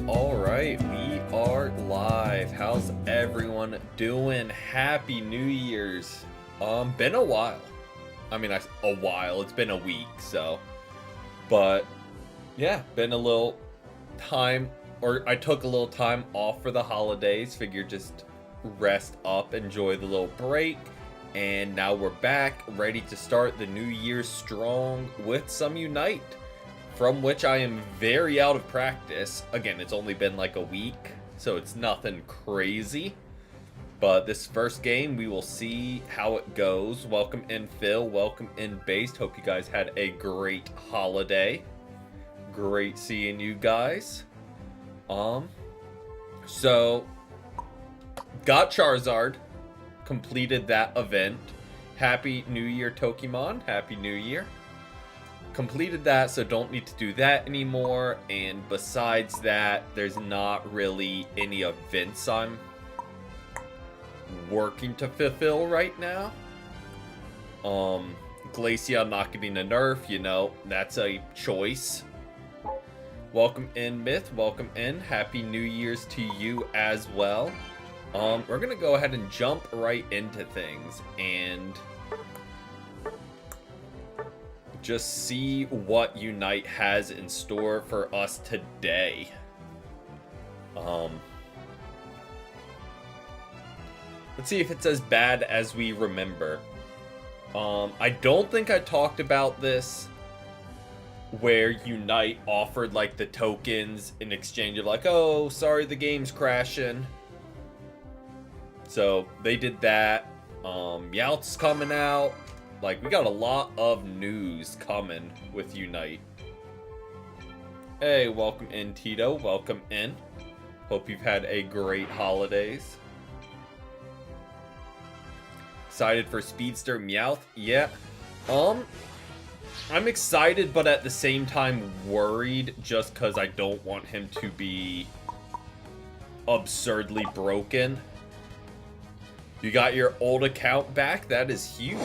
All right, we are live. How's everyone doing? Happy New Year's. Been a while. A while. It's been a week, so. But yeah, been a little time, or I took a little time off for the holidays. Figured just rest up, enjoy the little break, and now we're back, ready to start the new year strong with some Unite, from which I am very out of practice. Again, it's only been like a week, so it's nothing crazy. But this first game, we will see how it goes. Welcome in, Phil. Welcome in, Based. Hope you guys had a great holiday. Great seeing you guys. So, got Charizard. Completed that event. Happy New Year, Tokimon. Happy New Year. Completed that, so don't need to do that anymore. And besides that, there's not really any events I'm working to fulfill right now. Glacia not getting a nerf, you know, that's a choice. Welcome in, Myth. Welcome in. Happy New Year's to you as well. We're gonna go ahead and jump right into things and just see what Unite has in store for us today. Let's see if it's as bad as we remember. I don't think I talked about this, where Unite offered like the tokens in exchange of like, oh, sorry, the game's crashing. So they did that. Meowth's coming out. Like, we got a lot of news coming with Unite. Hey, welcome in, Tito. Welcome in. Hope you've had a great holidays. Excited for Speedster Meowth? Yeah. I'm excited, but at the same time worried, just because I don't want him to be absurdly broken. You got your old account back? That is huge.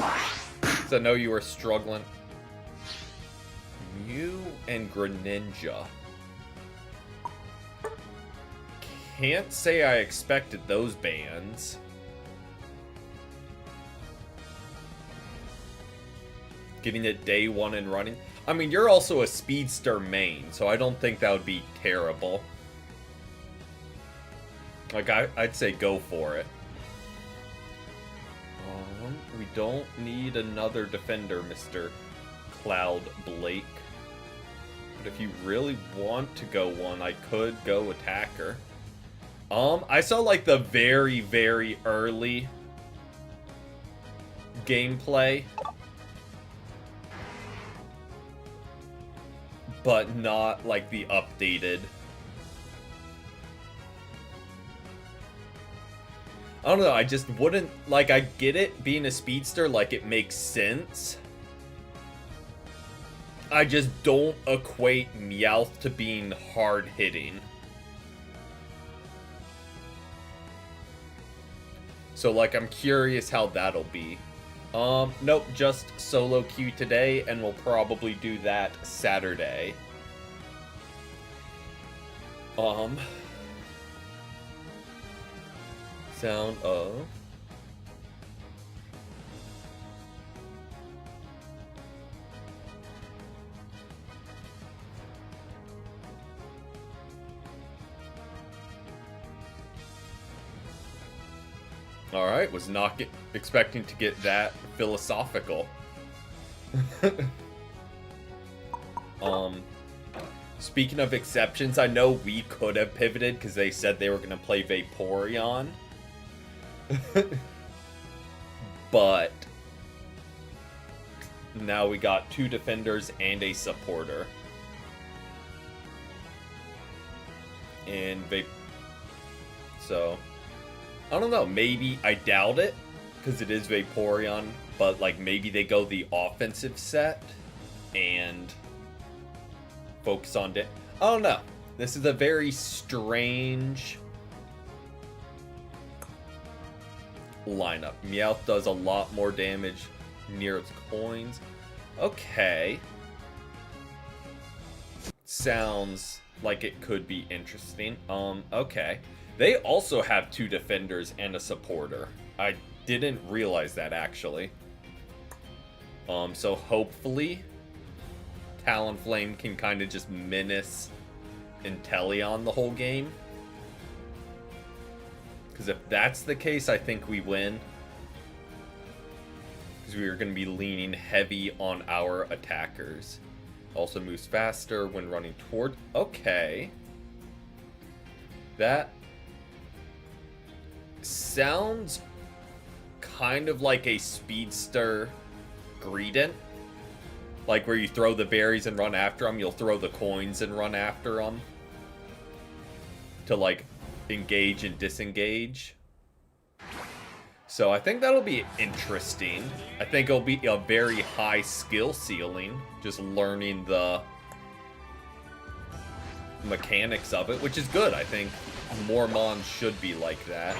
I know you were struggling. Mew and Greninja. Can't say I expected those bans. Getting it day one and running. I mean, you're also a Speedster main, so I don't think that would be terrible. Like, I'd say go for it. We don't need another defender, Mr. Cloud Blake. But if you really want to go one, I could go attacker. I saw like the very, very early gameplay, but not like the updated. I don't know, I just wouldn't, like, I get it, being a speedster, like, it makes sense. I just don't equate Meowth to being hard-hitting. So, like, I'm curious how that'll be. Nope, just solo queue today, and we'll probably do that Saturday. Sound of... Alright, was not expecting to get that philosophical. Speaking of exceptions, I know we could have pivoted because they said they were going to play Vaporeon. But now we got two defenders and a supporter. And so I don't know, maybe, I doubt it because it is Vaporeon, but like maybe they go the offensive set and focus on it. I don't know. This is a very strange lineup. Meowth does a lot more damage near its coins. Okay. Sounds like it could be interesting. Okay. They also have 2 defenders and a supporter. I didn't realize that, actually. So hopefully Talonflame can kind of just menace Inteleon the whole game. Because if that's the case, I think we win. Because we are going to be leaning heavy on our attackers. Also moves faster when running toward... Okay. That sounds kind of like a speedster Greedent. Like where you throw the berries and run after them, you'll throw the coins and run after them. To like engage and disengage. So I think that'll be interesting. I think it'll be a very high skill ceiling, just learning the mechanics of it, which is good. I think more Mons should be like that.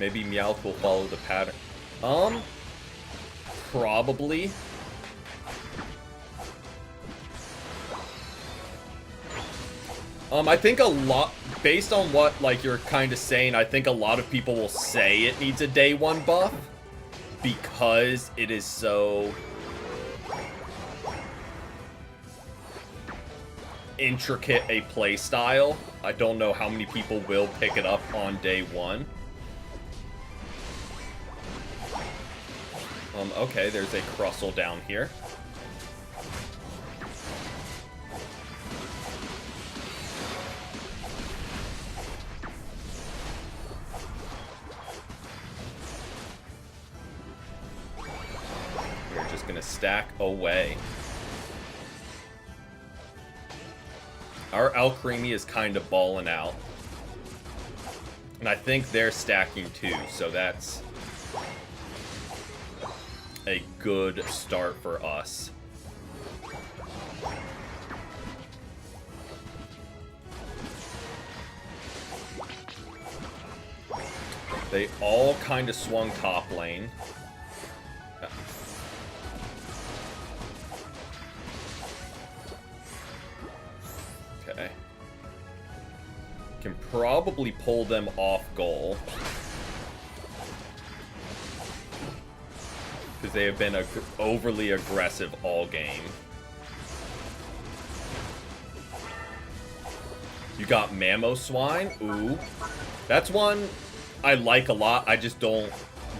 Maybe Meowth will follow the pattern. Probably. I think a lot, based on what, like, you're kind of saying, I think a lot of people will say it needs a day 1 buff. Because it is so intricate a playstyle. I don't know how many people will pick it up on day 1. Okay, there's a Crustle down here. We're just gonna stack away. Our Alcremie is kind of balling out. And I think they're stacking too, so that's a good start for us. They all kind of swung top lane. Okay. Can probably pull them off goal. Because they have been overly aggressive all game. You got Mamoswine. Ooh. That's one I like a lot. I just don't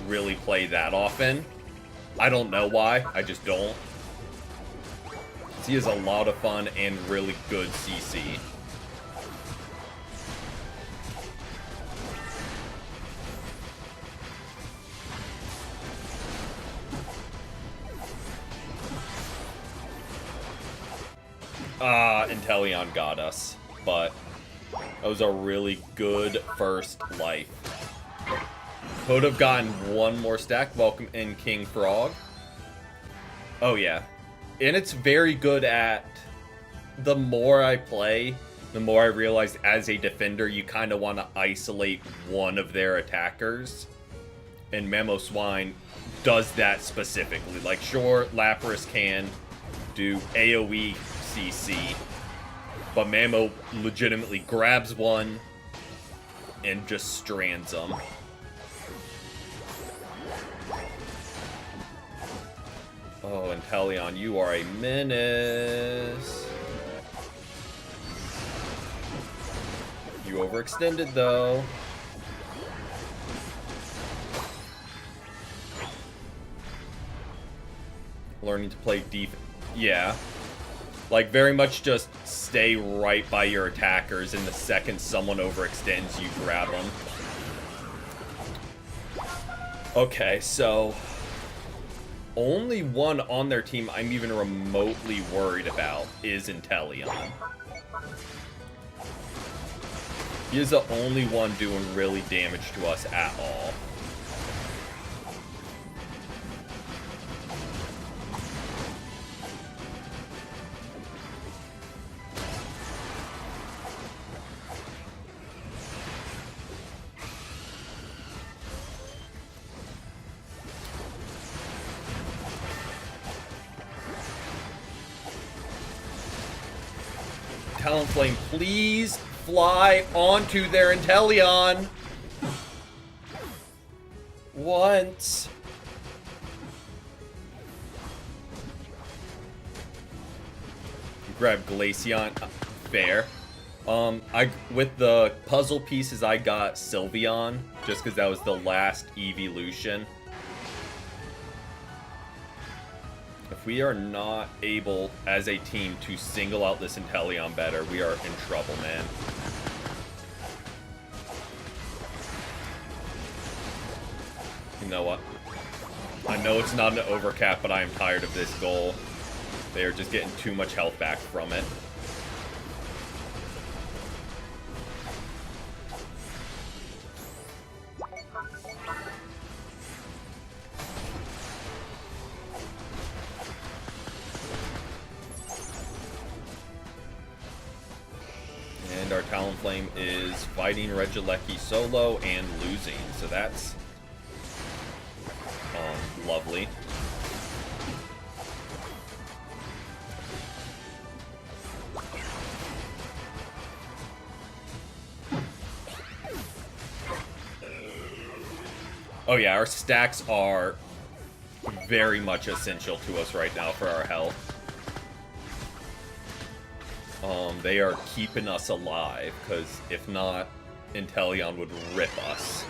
really play that often. I don't know why. I just don't. He is a lot of fun and really good CC. Inteleon got us, but that was a really good first life. Could have gotten 1 more stack. Welcome in, King Frog. Oh, yeah. And it's very good at... The more I play, the more I realize as a defender, you kind of want to isolate one of their attackers. And Mamoswine does that specifically. Like, sure, Lapras can do AoE CC, but Mamo legitimately grabs one and just strands them. Oh, Inteleon, you are a menace. You overextended, though. Learning to play defense. Yeah. Like, very much just stay right by your attackers, and the second someone overextends, you grab them. Okay, so only one on their team I'm even remotely worried about is Inteleon. He is the only one doing really damage to us at all. Talonflame, please fly onto their Inteleon. Once. Grab Glaceon. Fair. With the puzzle pieces, I got Sylveon, just because that was the last evolution. If we are not able, as a team, to single out this Inteleon better, we are in trouble, man. You know what? I know it's not an overcap, but I am tired of this goal. They are just getting too much health back from it. And our Talonflame is fighting Regieleki solo and losing, so that's lovely. Oh yeah, our stacks are very much essential to us right now for our health. They are keeping us alive, because if not, Inteleon would rip us.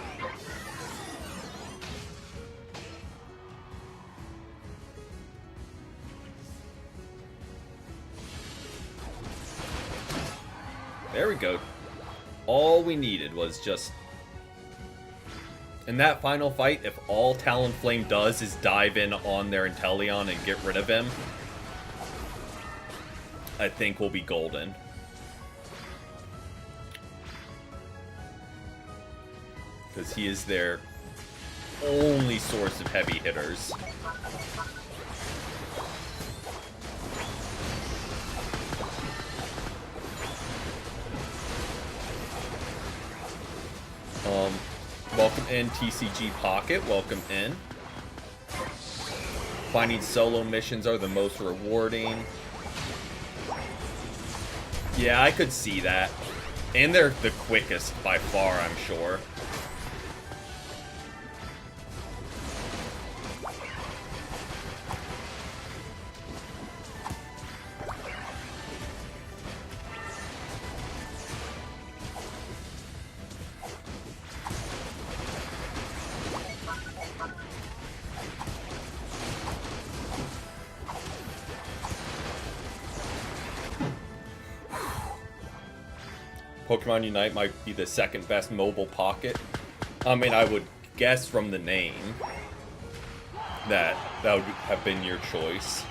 There we go. All we needed was just... In that final fight, if all Talonflame does is dive in on their Inteleon and get rid of him, I think we'll be golden. Because he is their only source of heavy hitters. Welcome in, TCG Pocket. Welcome in. Finding solo missions are the most rewarding. Yeah, I could see that. And they're the quickest by far, I'm sure. Pokemon Unite might be the second best mobile pocket. I mean, I would guess from the name that that would have been your choice.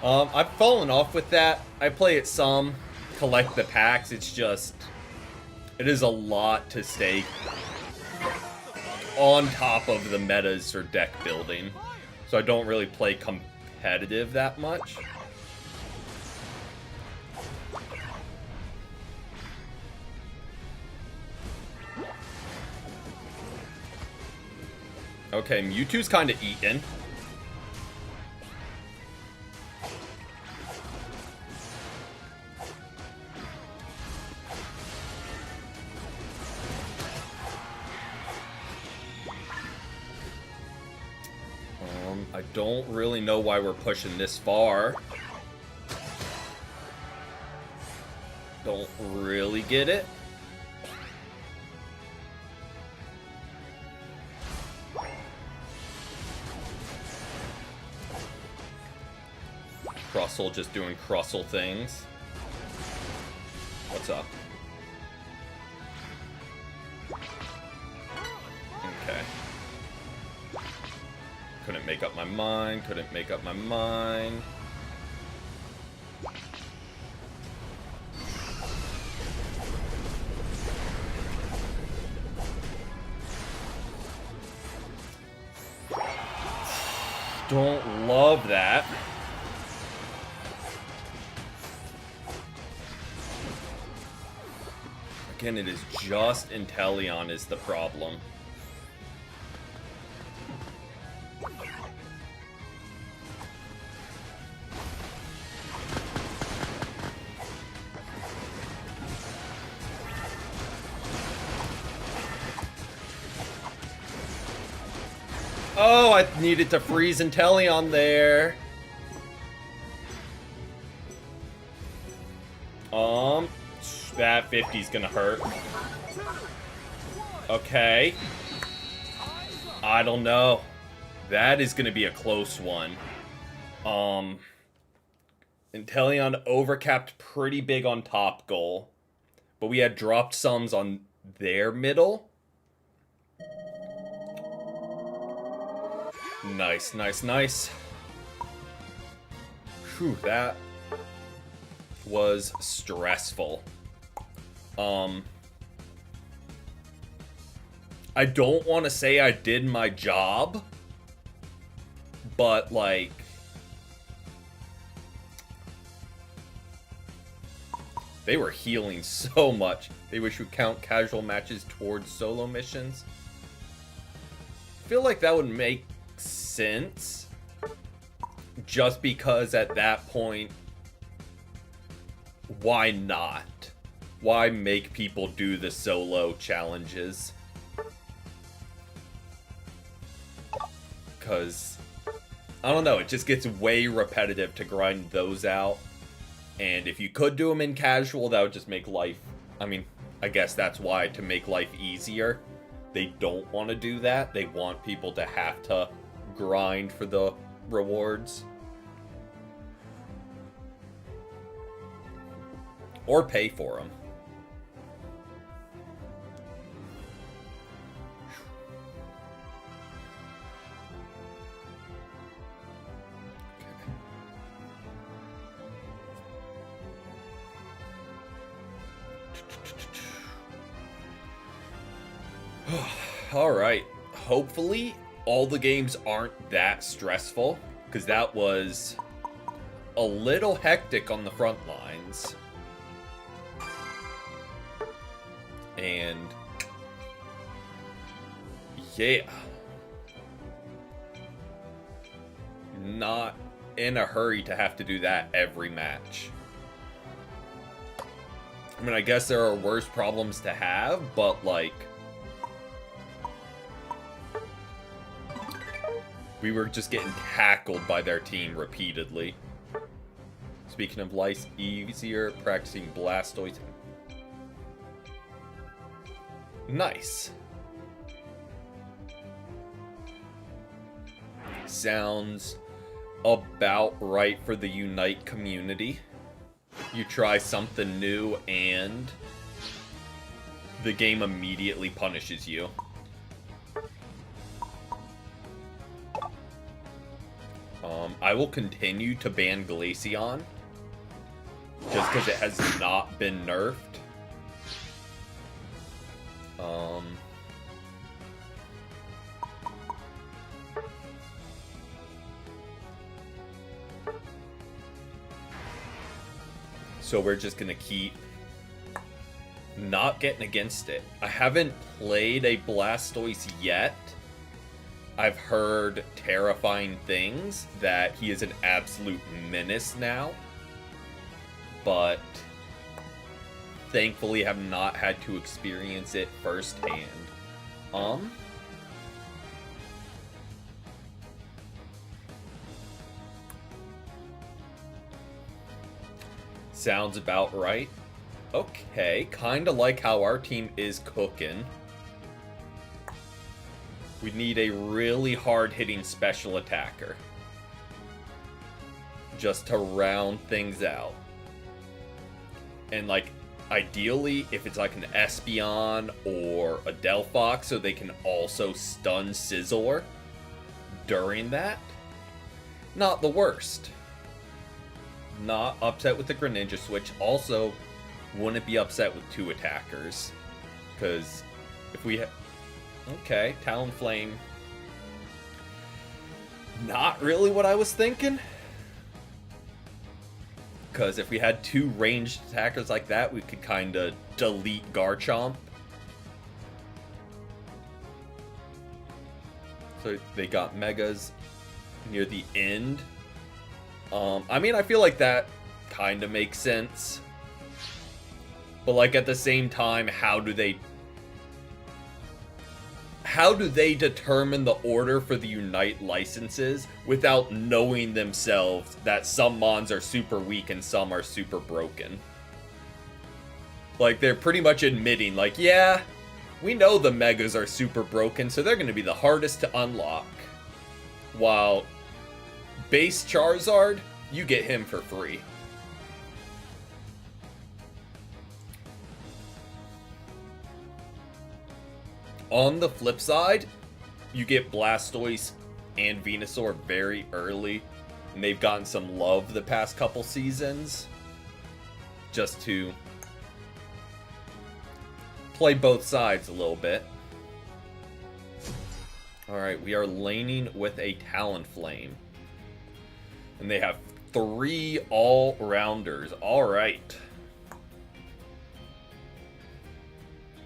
I've fallen off with that. I play it some, collect the packs. It's just, it is a lot to stay on top of the metas for deck building. So I don't really play competitive that much. Okay, Mewtwo's kind of eaten. I don't really know why we're pushing this far. Don't really get it. Crustle just doing Crustle things. What's up? Okay. couldn't make up my mind, couldn't make up my mind. Don't love that. Again, it is just Inteleon is the problem. Oh, I needed to freeze Inteleon there. That 50's gonna hurt. Okay. I don't know. That is gonna be a close one. Inteleon overcapped pretty big on top goal, but we had dropped sums on their middle. Nice, nice, nice. Whew, that was stressful. I don't want to say I did my job, but like, they were healing so much. They wish we count casual matches towards solo missions. I feel like that would make sense, just because at that point, why not? Why make people do the solo challenges? Because, I don't know, it just gets way repetitive to grind those out. And if you could do them in casual, that would just make life... I mean, I guess that's why, to make life easier. They don't want to do that. They want people to have to grind for the rewards. Or pay for them. Alright, hopefully all the games aren't that stressful, because that was a little hectic on the front lines. And yeah, not in a hurry to have to do that every match. I mean, I guess there are worse problems to have, but like, we were just getting tackled by their team repeatedly. Speaking of life easier, practicing Blastoise. Nice. Sounds about right for the Unite community. You try something new and the game immediately punishes you. I will continue to ban Glaceon just because it has not been nerfed. So we're just gonna keep not getting against it. I haven't played a Blastoise yet. I've heard terrifying things, that he is an absolute menace now. But thankfully have not had to experience it firsthand. Sounds about right. Okay, kinda like how our team is cooking. We need a really hard-hitting special attacker, just to round things out. And like, ideally, if it's like an Espeon or a Delphox, so they can also stun Scizor, during that, not the worst. Not upset with the Greninja switch. Also, wouldn't be upset with 2 attackers. Because if we okay, Talonflame. Not really what I was thinking. Because if we had 2 ranged attackers like that, we could kind of delete Garchomp. So they got Megas near the end. I mean, I feel like that kind of makes sense. But like at the same time, how do they determine the order for the Unite licenses without knowing themselves that some mons are super weak and some are super broken? Like, they're pretty much admitting, like, yeah, we know the Megas are super broken, so they're going to be the hardest to unlock. While base Charizard, you get him for free. On the flip side, you get Blastoise and Venusaur very early, and they've gotten some love the past couple seasons. Just to play both sides a little bit. Alright, we are laning with a Talonflame. And they have 3 all-rounders. Alright.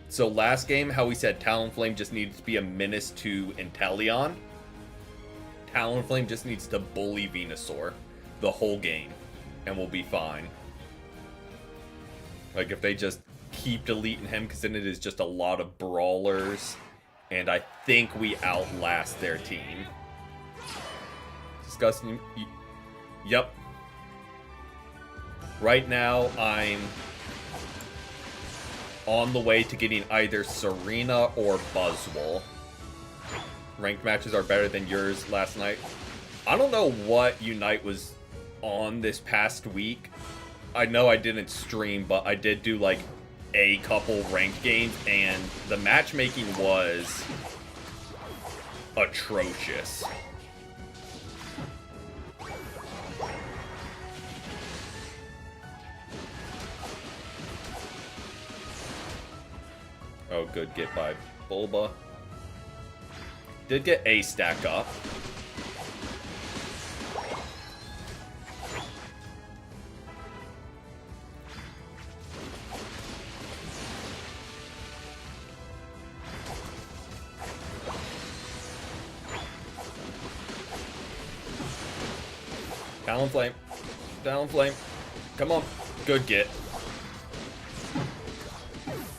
So last game, how we said Talonflame just needs to be a menace to Inteleon. Talonflame just needs to bully Venusaur the whole game, and we'll be fine. Like, if they just keep deleting him, because then it is just a lot of brawlers, and I think we outlast their team. Disgusting. Yep. Right now, I'm on the way to getting either Serena or Buzzwole. Ranked matches are better than yours last night. I don't know what Unite was on this past week. I know I didn't stream, but I did do like a couple ranked games, and the matchmaking was atrocious. Oh, good get by Bulba. Did get a stack up. Talonflame. Talonflame. Come on. Good get.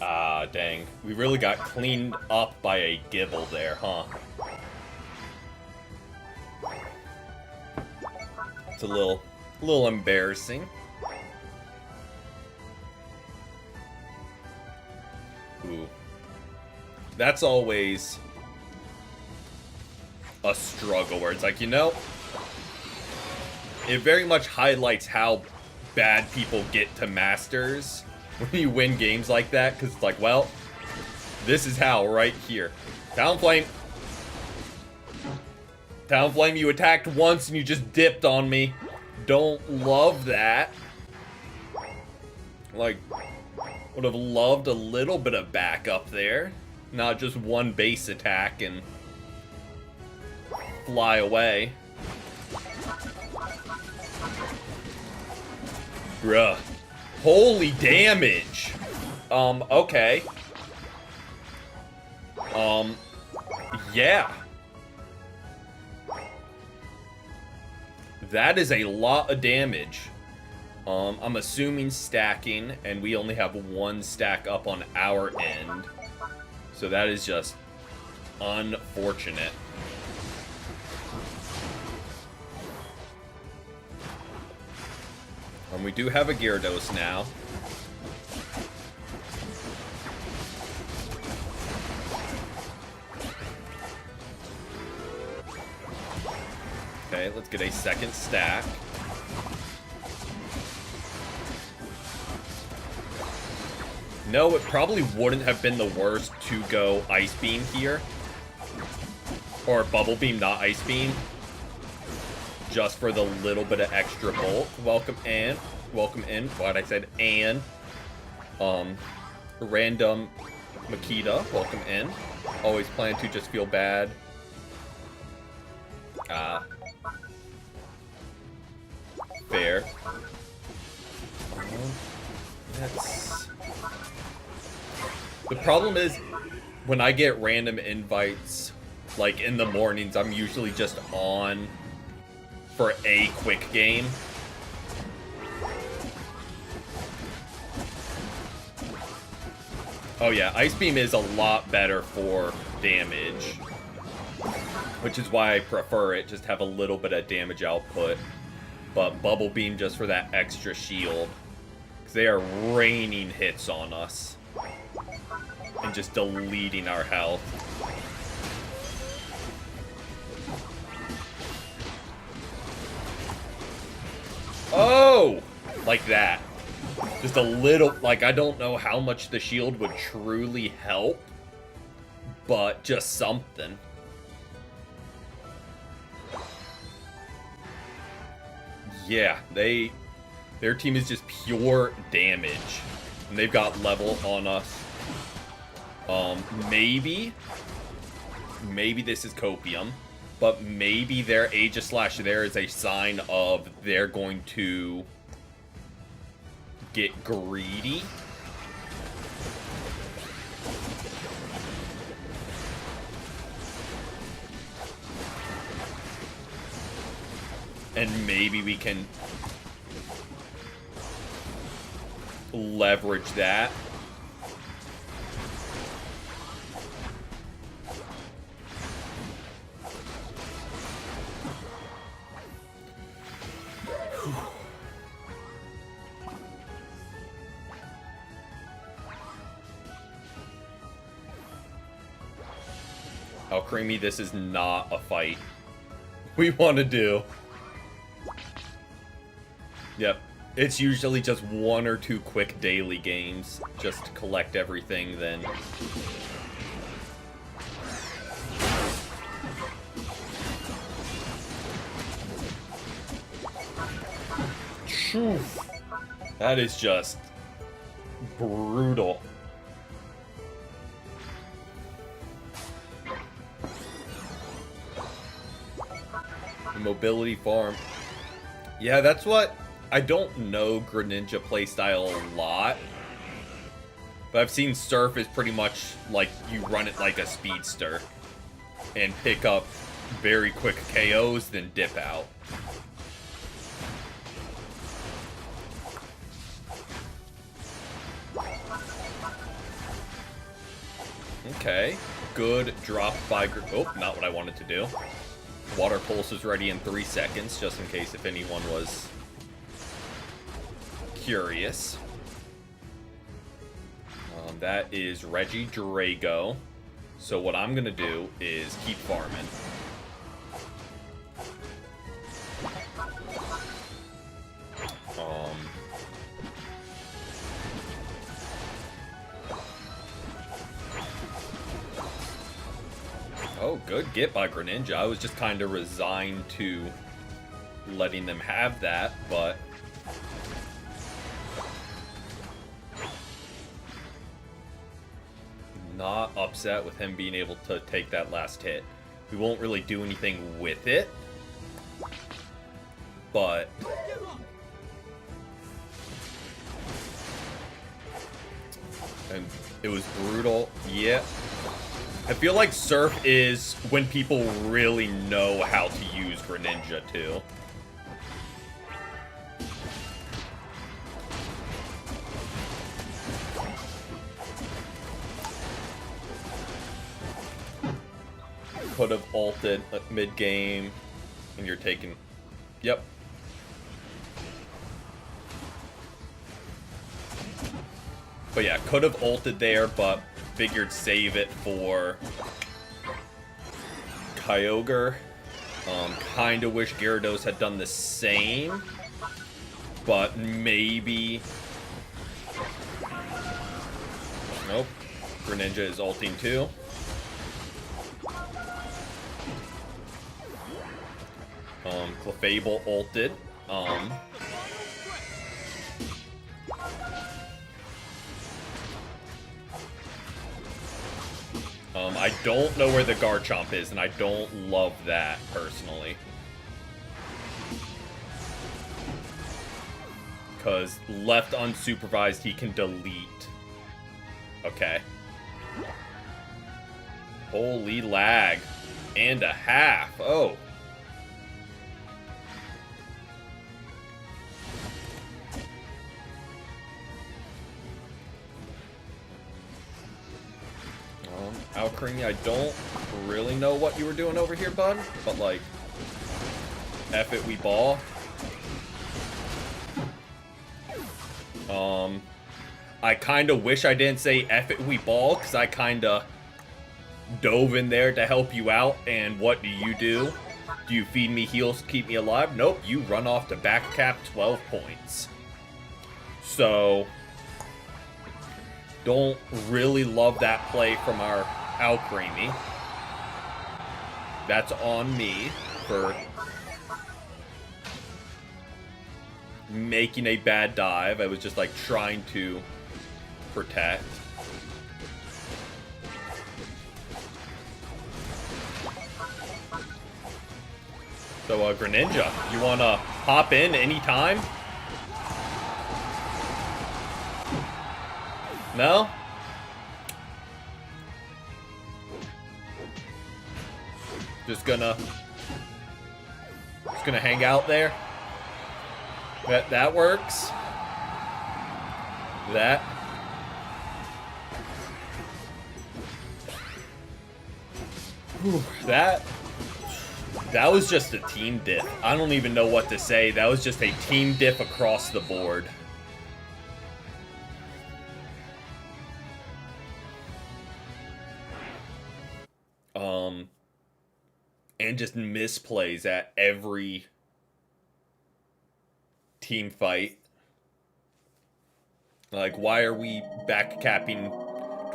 Ah, dang. We really got cleaned up by a Gible there, huh? It's a little embarrassing. Ooh. That's always a struggle where it's like, you know, it very much highlights how bad people get to Masters when you win games like that, because it's like, well, this is how right here. Talonflame. Talonflame, you attacked once and you just dipped on me. Don't love that. Like, would have loved a little bit of backup there. Not just one base attack and fly away. Bruh. Holy damage! Okay. Yeah. That is a lot of damage. I'm assuming stacking, and we only have 1 stack up on our end. So that is just unfortunate. We do have a Gyarados now. Okay, let's get a second stack. No, it probably wouldn't have been the worst to go Ice Beam here. Or Bubble Beam, not Ice Beam. Just for the little bit of extra bulk. Welcome in. Welcome in. What I said, and. Random Makita, welcome in. Always plan to just feel bad. Fair. That's... The problem is, when I get random invites, like in the mornings, I'm usually just on for a quick game. Oh yeah, Ice Beam is a lot better for damage, which is why I prefer it, just have a little bit of damage output. But Bubble Beam just for that extra shield, because they are raining hits on us and just deleting our health. Oh! Like that. Just a little, like, I don't know how much the shield would truly help, but just something. Yeah, their team is just pure damage, and they've got level on us. Maybe this is Copium, but maybe their Aegis-Slash there is a sign of they're going to get greedy. And maybe we can leverage that. Alcremie, this is not a fight we want to do. Yep. It's usually just 1 or 2 quick daily games, just to collect everything, then... Phew. That is just... brutal. The mobility farm. Yeah, that's what... I don't know Greninja playstyle a lot, but I've seen Surf is pretty much like you run it like a speedster and pick up very quick KOs, then dip out. Okay, good drop by... Oh, not what I wanted to do. Water Pulse is ready in 3 seconds, just in case if anyone was... curious. That is Regidrago. So what I'm gonna do is keep farming. Oh, good get by Greninja. I was just kind of resigned to letting them have that, but... not upset with him being able to take that last hit. We won't really do anything with it, but and it was brutal. Yeah, I feel like Surf is when people really know how to use Greninja too. Could have ulted mid-game, and you're taking... Yep. But yeah, could have ulted there, but figured save it for Kyogre. Kinda wish Gyarados had done the same, but maybe... Nope. Greninja is ulting too. Clefable ulted. I don't know where the Garchomp is, and I don't love that, personally. Because left unsupervised, he can delete. Okay. Holy lag. And a half. Oh. Alcremie, I don't really know what you were doing over here, bud. But, like, F it, we ball. I kind of wish I didn't say F it, we ball, because I kind of dove in there to help you out, and what do? Do you feed me heals to keep me alive? Nope, you run off to back cap 12 points. So, don't really love that play from our Alcremie. That's on me for making a bad dive. I was just like trying to protect. So Greninja, you wanna hop in anytime? No? Just gonna hang out there. That works. That was just a team diff. I don't even know what to say. That was just a team diff across the board. And just misplays at every team fight. Like, why are we back capping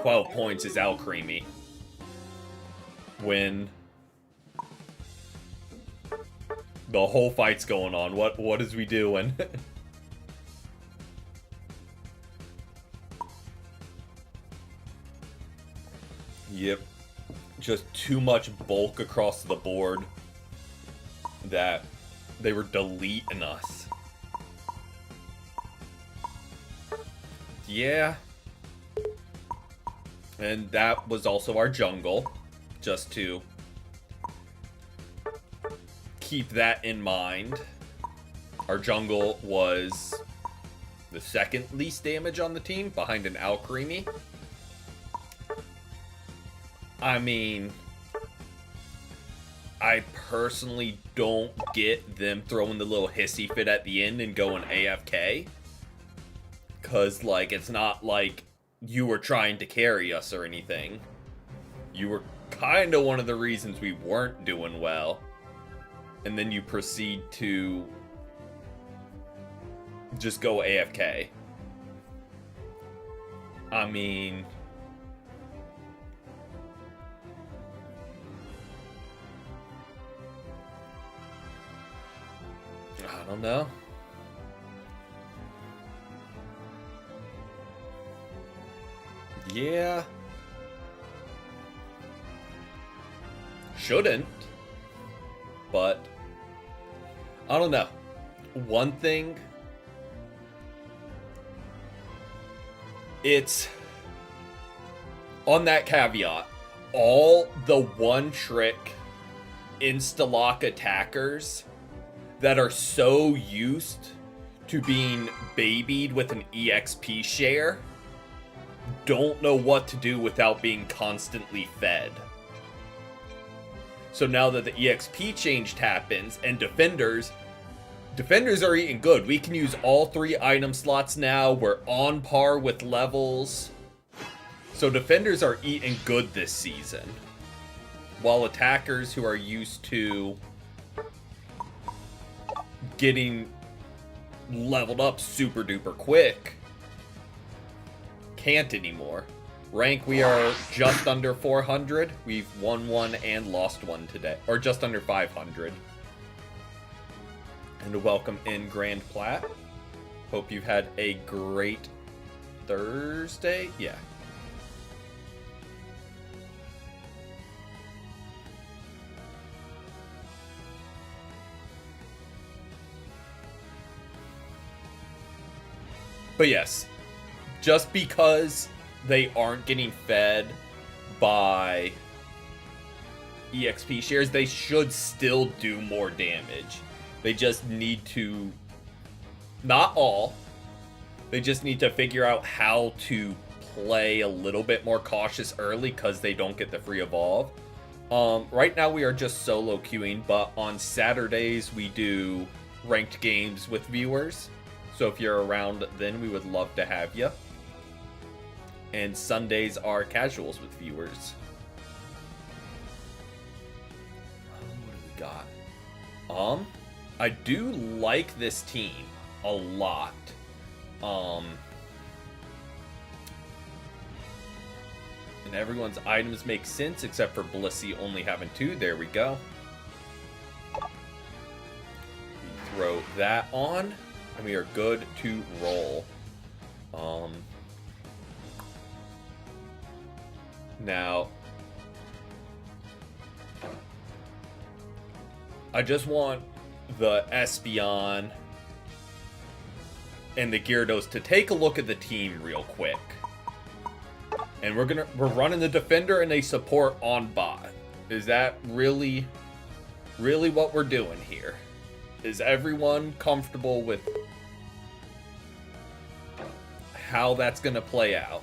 12 points as Alcremie when the whole fight's going on? What is we doing? Yep. Just too much bulk across the board that they were deleting us. Yeah. And that was also our jungle, just to keep that in mind. Our jungle was the second least damage on the team, behind an Alcremie. I mean, I personally don't get them throwing the little hissy fit at the end and going AFK. Because, like, it's not like you were trying to carry us or anything. You were kind of one of the reasons we weren't doing well. And then you proceed to just go AFK. I mean, I don't know. Yeah. Shouldn't. But I don't know. One thing, it's on that caveat, all the one trick insta-lock attackers that are so used to being babied with an EXP share don't know what to do without being constantly fed. So now that the EXP change happens and defenders are eating good. We can use all 3 item slots now. We're on par with levels. So defenders are eating good this season. While attackers who are used to getting leveled up super duper quick can't anymore. Rank, we are just under 400. We've won 1 and lost 1 today. Or just under 500. And welcome in Grand Plat. Hope you've had a great Thursday. Yeah. But yes, just because they aren't getting fed by EXP shares, they should still do more damage. They just need to, not all, they just need to figure out how to play a little bit more cautious early because they don't get the free evolve. Right now we are just solo queuing, but on Saturdays we do ranked games with viewers. So if you're around then, we would love to have you. And Sundays are casuals with viewers. What do we got? I do like this team a lot. And everyone's items make sense except for Blissey only having 2. There we go. We throw that on, and we are good to roll. Now, I just want the Espeon and the Gyarados to take a look at the team real quick. And we're running the defender and a support on bot. Is that really what we're doing here? Is everyone comfortable with how that's gonna play out?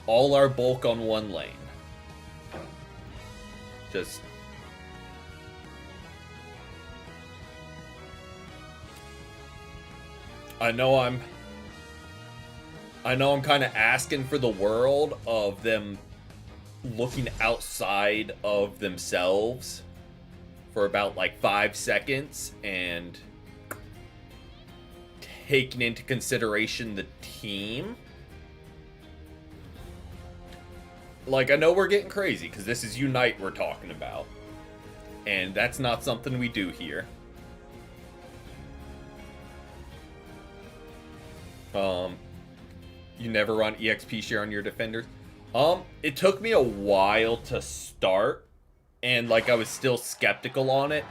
All our bulk on one lane. Just I know I'm kind of asking for the world of them looking outside of themselves for about like 5 seconds and taking into consideration the team. Like, I know we're getting crazy because this is Unite we're talking about, and that's not something we do here. You never run EXP share on your defenders? It took me a while to start, and like I was still skeptical on it,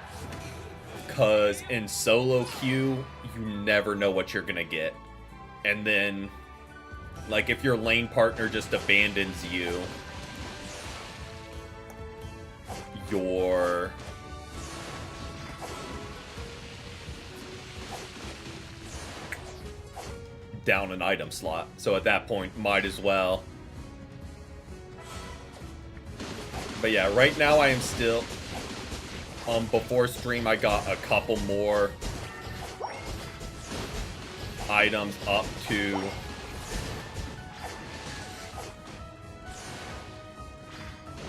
cause in solo queue you never know what you're gonna get, and then like if your lane partner just abandons you, you're down an item slot. So at that point, might as well. But yeah, right now I am still... before stream, I got a couple more items up to...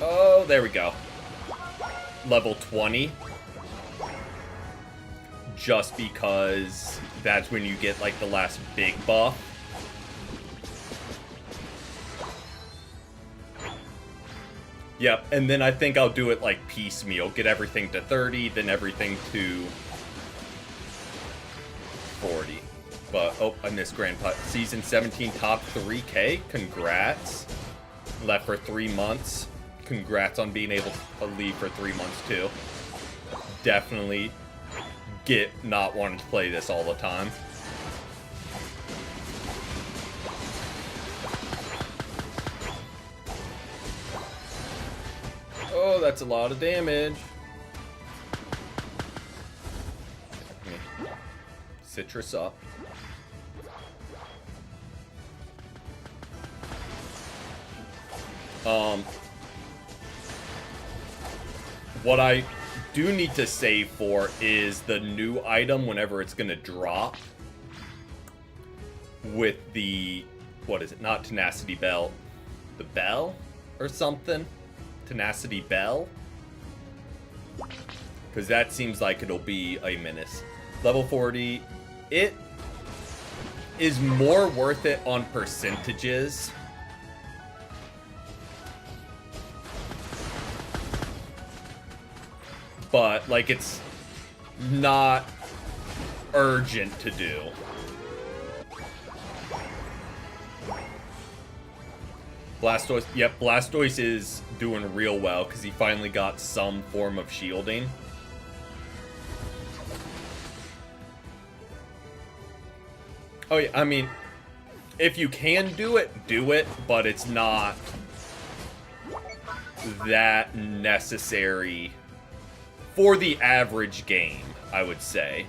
Oh, there we go. Level 20. Just because that's when you get like the last big buff. Yep, and then I think I'll do it like piecemeal. Get everything to 30, then everything to 40. But, oh, I missed Grand Putt. Season 17 top 3K. Congrats. Left for 3 months. Congrats on being able to leave for 3 months too. Definitely get not wanting to play this all the time. Oh, that's a lot of damage. Citrus up. What I do need to save for is the new item whenever it's going to drop. With the, what is it? Not Tenacity Bell. The Bell? Or something? Tenacity Bell? Because that seems like it'll be a menace. Level 40. It is more worth it on percentages. But, like, it's not urgent to do. Blastoise, yep, Blastoise is doing real well because he finally got some form of shielding. Oh yeah, I mean, if you can do it, but it's not that necessary for the average game, I would say.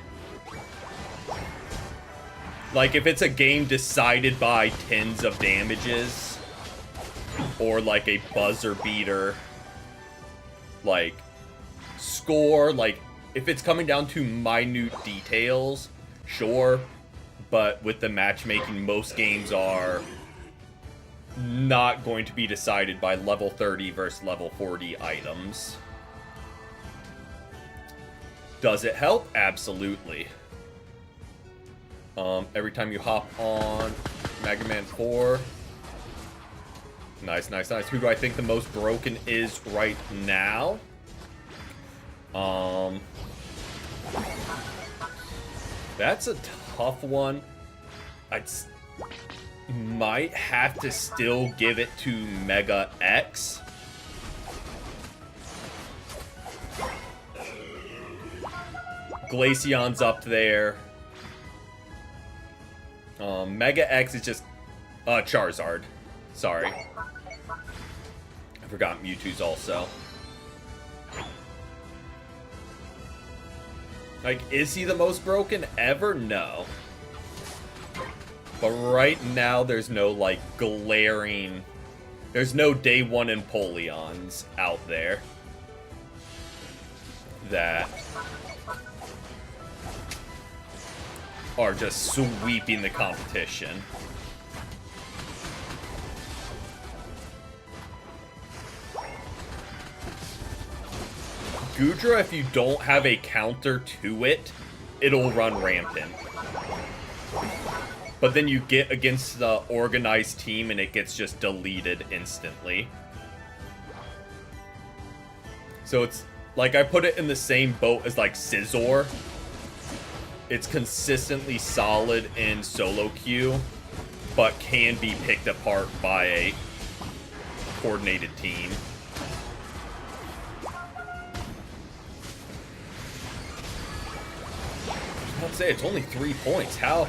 Like, if it's a game decided by tens of damages, or like a buzzer beater, like, score, like, if it's coming down to minute details, sure, but with the matchmaking, most games are not going to be decided by level 30 versus level 40 items. Does it help? Absolutely. Every time you hop on Mega Man 4. Nice, nice, nice. Who do I think the most broken is right now? That's a tough one. I might have to still give it to Mega X. Glaceon's up there. Mega X is just Charizard. Sorry. I forgot Mewtwo's also. Like, is he the most broken ever? No. But right now, there's no, like, glaring... There's no Day 1 Empoleons out there that are just sweeping the competition. Goodra, if you don't have a counter to it, it'll run rampant. But then you get against the organized team and it gets just deleted instantly. So it's like, I put it in the same boat as like Scizor. It's consistently solid in solo queue, but can be picked apart by a coordinated team. I'd say it's only 3 points. How?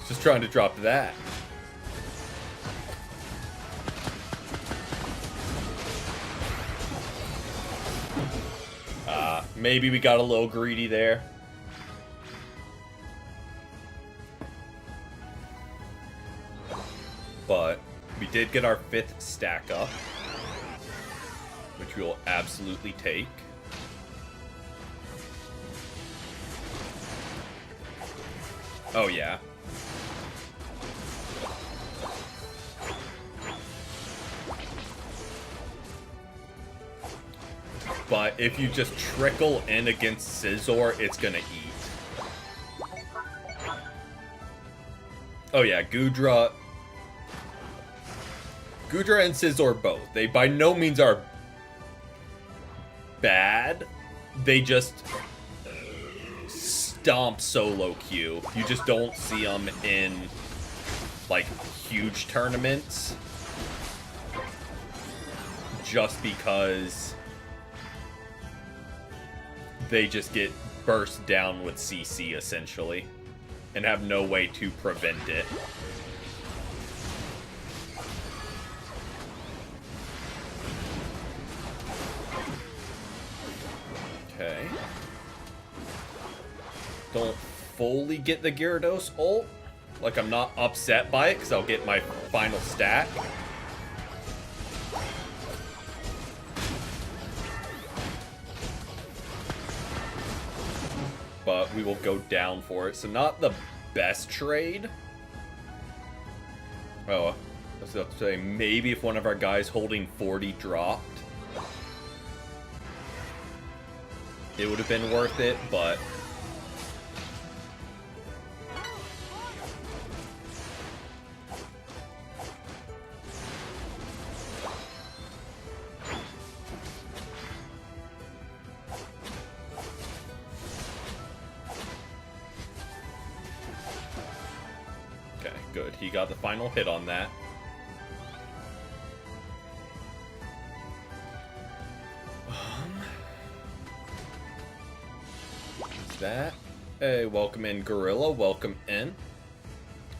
Just trying to drop that. Maybe we got a little greedy there. But we did get our 5th stack up, which we will absolutely take. Oh, yeah. But if you just trickle in against Scizor, it's gonna eat. Oh yeah, Goodra and Scizor both. They by no means are bad. They just stomp solo queue. You just don't see them in, like, huge tournaments. Just because they just get burst down with CC, essentially, and have no way to prevent it. Okay. Don't fully get the Gyarados ult. Like, I'm not upset by it, because I'll get my final stack. But we will go down for it. So not the best trade. Oh, I was about to say, maybe if one of our guys holding 40 dropped, it would have been worth it, but Good, he got the final hit on that. Is that? Hey, welcome in, Gorilla. Welcome in.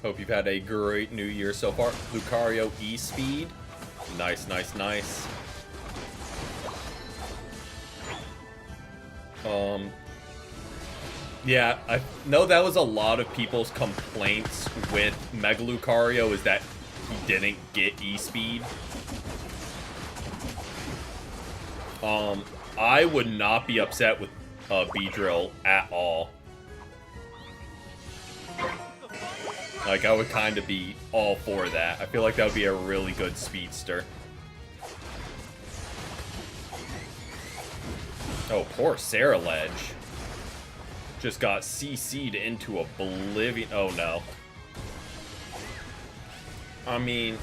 Hope you've had a great new year so far. Lucario E-Speed. Nice, nice, nice. Yeah, I know that was a lot of people's complaints with Mega Lucario, is that he didn't get E-Speed. I would not be upset with Beedrill at all. Like, I would kind of be all for that. I feel like that would be a really good speedster. Oh, poor Ceruledge. Just got CC'd into oblivion. Oh, no. I mean...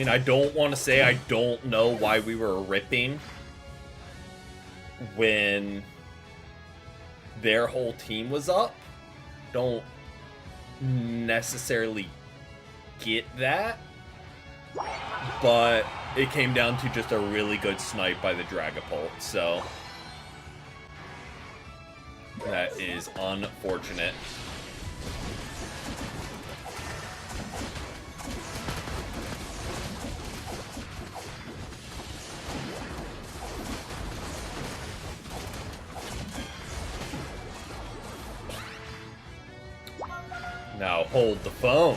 I don't want to say I don't know why we were ripping when their whole team was up. Don't necessarily get that, but it came down to just a really good snipe by the Dragapult, so that is unfortunate. Now hold the phone.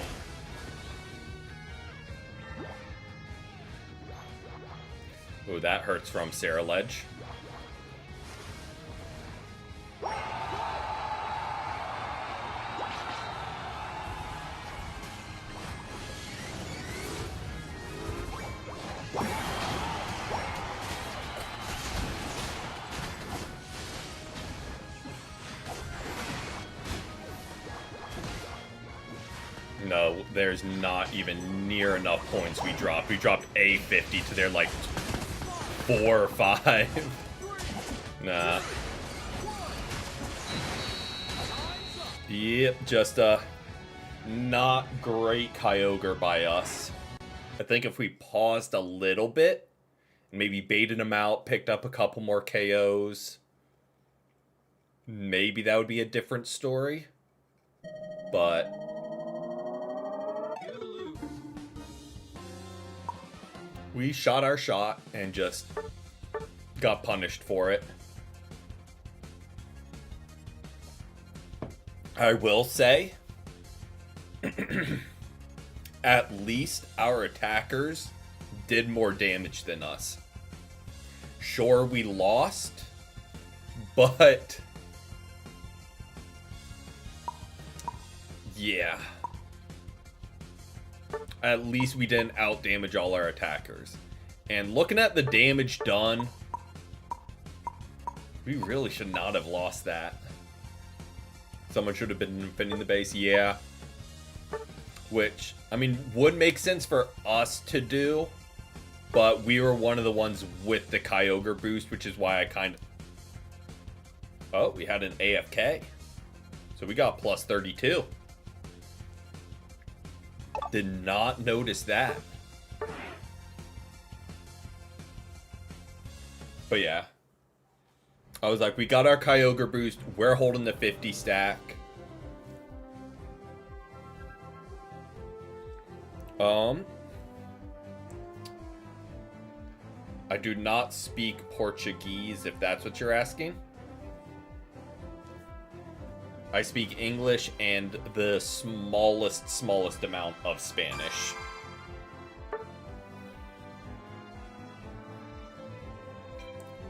Ooh, that hurts from Ceruledge. No, there's not even near enough points we dropped. We dropped a 50 to their, like, 4 or 5. Nah. Yep, just not great Kyogre by us. I think if we paused a little bit, maybe baited him out, picked up a couple more KOs, maybe that would be a different story. But we shot our shot and just got punished for it. I will say, at least our attackers did more damage than us. Sure, we lost, but yeah. At least we didn't out-damage all our attackers. And looking at the damage done, we really should not have lost that. Someone should have been defending the base, yeah. Which, I mean, would make sense for us to do, but we were one of the ones with the Kyogre boost, which is why I kind of... Oh, we had an AFK. So we got plus 32. Did not notice that. But yeah. I was like, we got our Kyogre boost. We're holding the 50 stack. I do not speak Portuguese, if that's what you're asking. I speak English and the smallest amount of Spanish.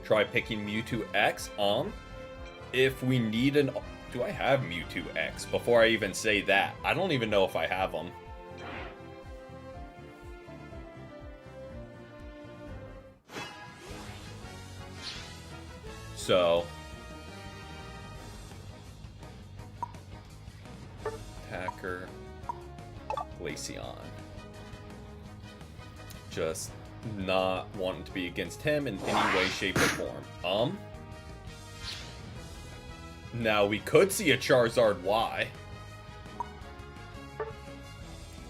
Try picking Mewtwo X. If we need an... Do I have Mewtwo X? Before I even say that, I don't even know if I have them. So... Attacker. Glaceon. Just not wanting to be against him in any way, shape, or form. Now we could see a Charizard Y.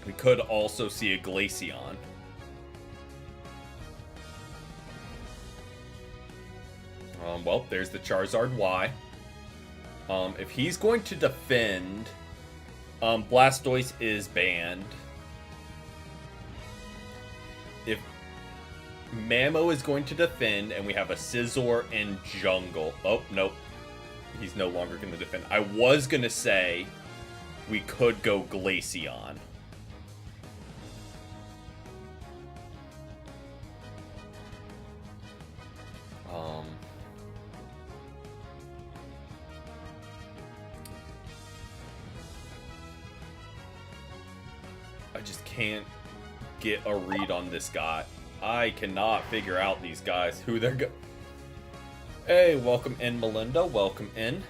We could also see a Glaceon. Well, there's the Charizard Y. If he's going to defend, Blastoise is banned. If Mamo is going to defend and we have a Scizor and Jungle. Oh, nope. He's no longer going to defend. I was going to say we could go Glaceon. I just can't get a read on this guy. I cannot figure out these guys, who they're Hey, welcome in, Melinda. Welcome in.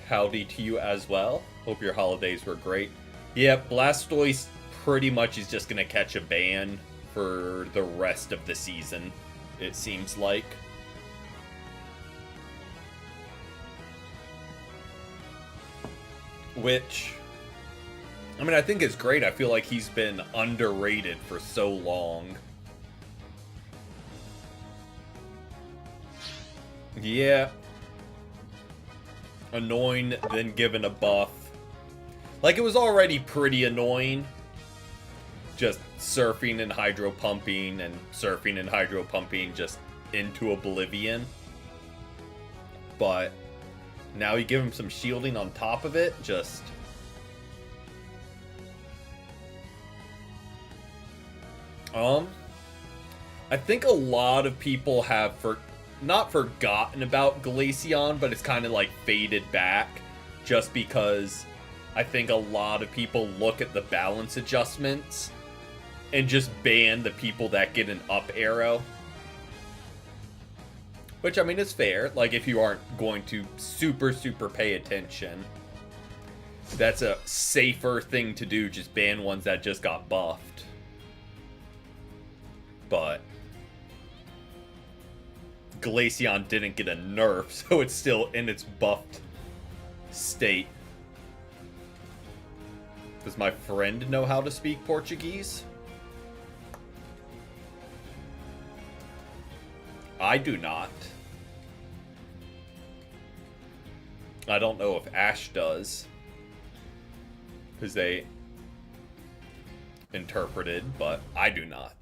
Howdy to you as well. Hope your holidays were great. Yeah, Blastoise pretty much is just going to catch a ban for the rest of the season, it seems like. Which, I mean, I think it's great. I feel like he's been underrated for so long. Yeah. Annoying, then given a buff. Like, it was already pretty annoying. Just surfing and hydro pumping and surfing and hydro pumping just into oblivion. But now you give him some shielding on top of it, just... I think a lot of people have not forgotten about Glaceon, but it's kind of like faded back just because I think a lot of people look at the balance adjustments and just ban the people that get an up arrow. Which, I mean, is fair. Like, if you aren't going to super pay attention, that's a safer thing to do. Just ban ones that just got buffed. But Glaceon didn't get a nerf, so it's still in its buffed state. Does my friend know how to speak Portuguese? I do not. I don't know if Ash does, because they interpreted, but I do not.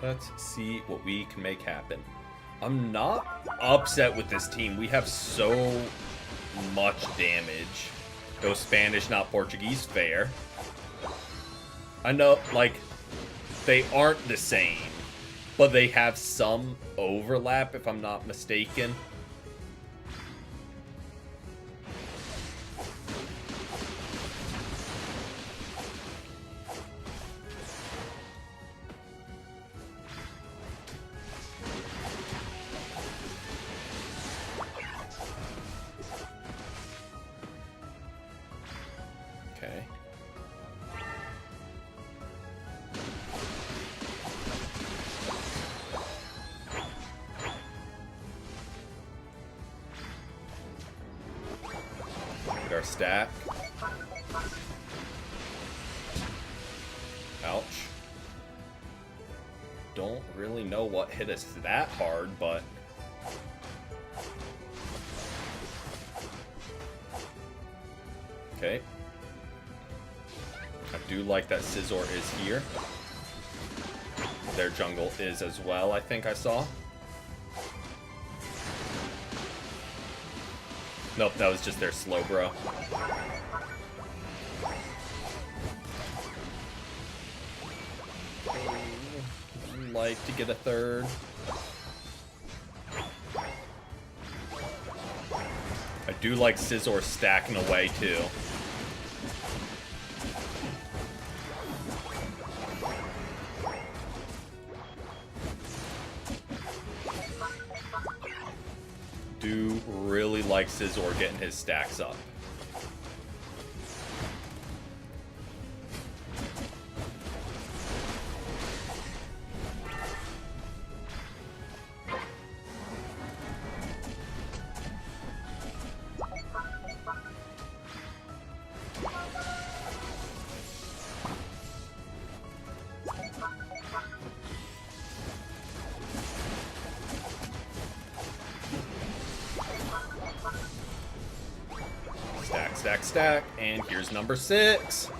Let's see what we can make happen. I'm not upset with this team. We have so much damage. Though Spanish, not Portuguese, fair. I know, like, they aren't the same, but they have some overlap, if I'm not mistaken. Okay. Get our stack. Ouch. Don't really know what hit us that hard, but... Okay. I do like that Scizor is here. Their jungle is as well, I think I saw. Nope, that was just their Slowbro. Like to get a third. I do like Scizor stacking away too. Do Scizor getting his stacks up. Stack, and here's number 6.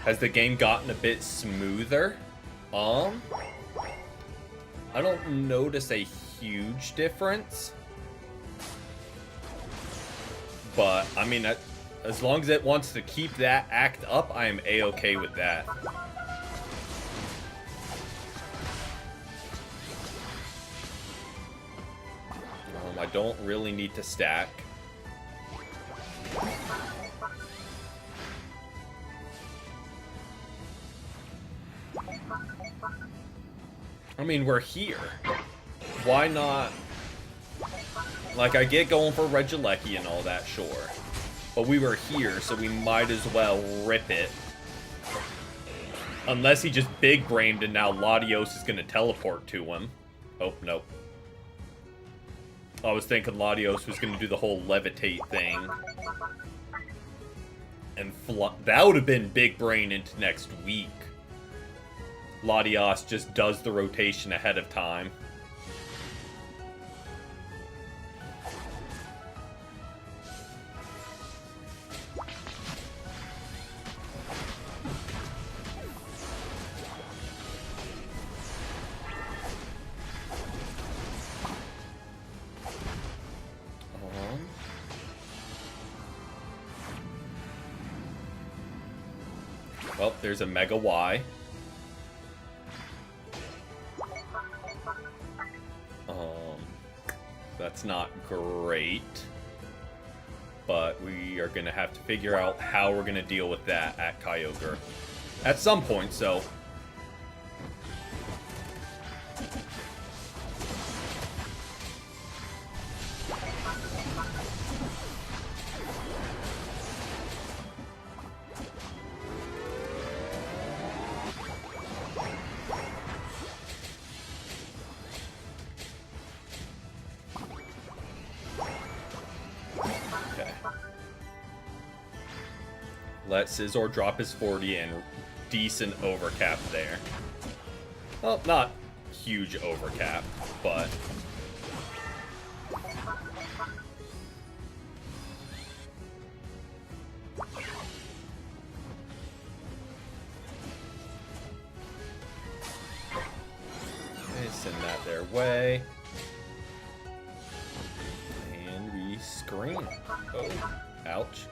Has the game gotten a bit smoother? I don't notice a huge difference. But, I mean, as long as it wants to keep that act up, I am a-okay with that. I don't really need to stack. I mean, we're here. Why not? Like, I get going for Regieleki and all that, sure. But we were here, so we might as well rip it. Unless he just big-brained and now Latios is going to teleport to him. Oh, nope. I was thinking Latios was going to do the whole levitate thing. And that would have been big brain into next week. Latios just does the rotation ahead of time. Well, there's a Mega Y. That's not great. But we are going to have to figure out how we're going to deal with that at Kyogre. At some point, so... Let Scizor drop his 40 and decent overcap there. Well, not huge overcap, but... Okay, send that their way. And we scream. Oh, ouch.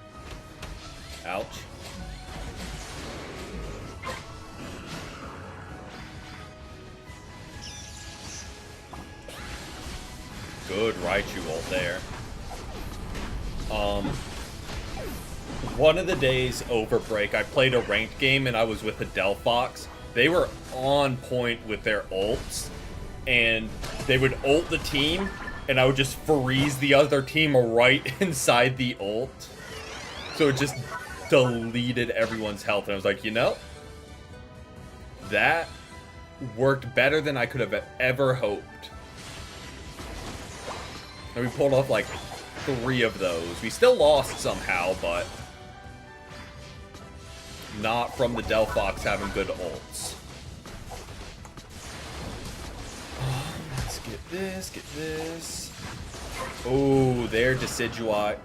Ouch. Good Raichu ult there. One of the days over break, I played a ranked game and I was with the Delphox. They were on point with their ults, and they would ult the team, and I would just freeze the other team right inside the ult. So it just deleted everyone's health, and I was like, you know, that worked better than I could have ever hoped. And we pulled off like 3 of those. We still lost somehow, but not from the Delphox having good ults. Let's get this, get this. Oh, there, Decidueye.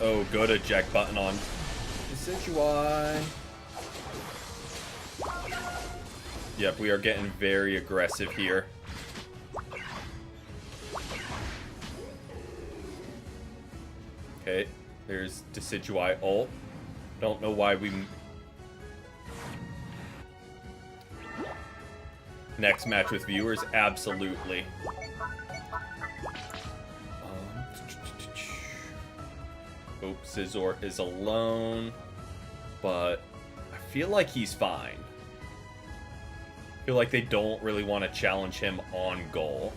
Oh, good eject button on Decidueye. Yep, we are getting very aggressive here. Okay, there's Decidueye ult. Don't know why we... Next match with viewers, absolutely. Oh, Scizor is alone, but I feel like he's fine. I feel like they don't really want to challenge him on goal.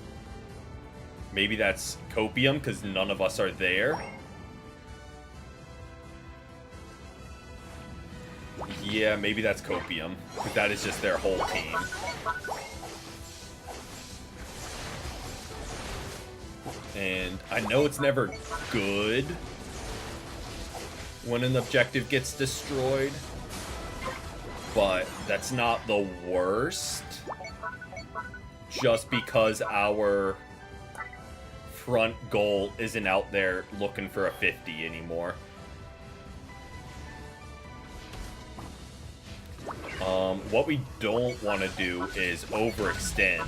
Maybe that's Copium, because none of us are there. Yeah, maybe that's Copium, because that is just their whole team. And I know it's never good when an objective gets destroyed, but that's not the worst. Just because our front goal isn't out there looking for a 50 anymore. What we don't want to do is overextend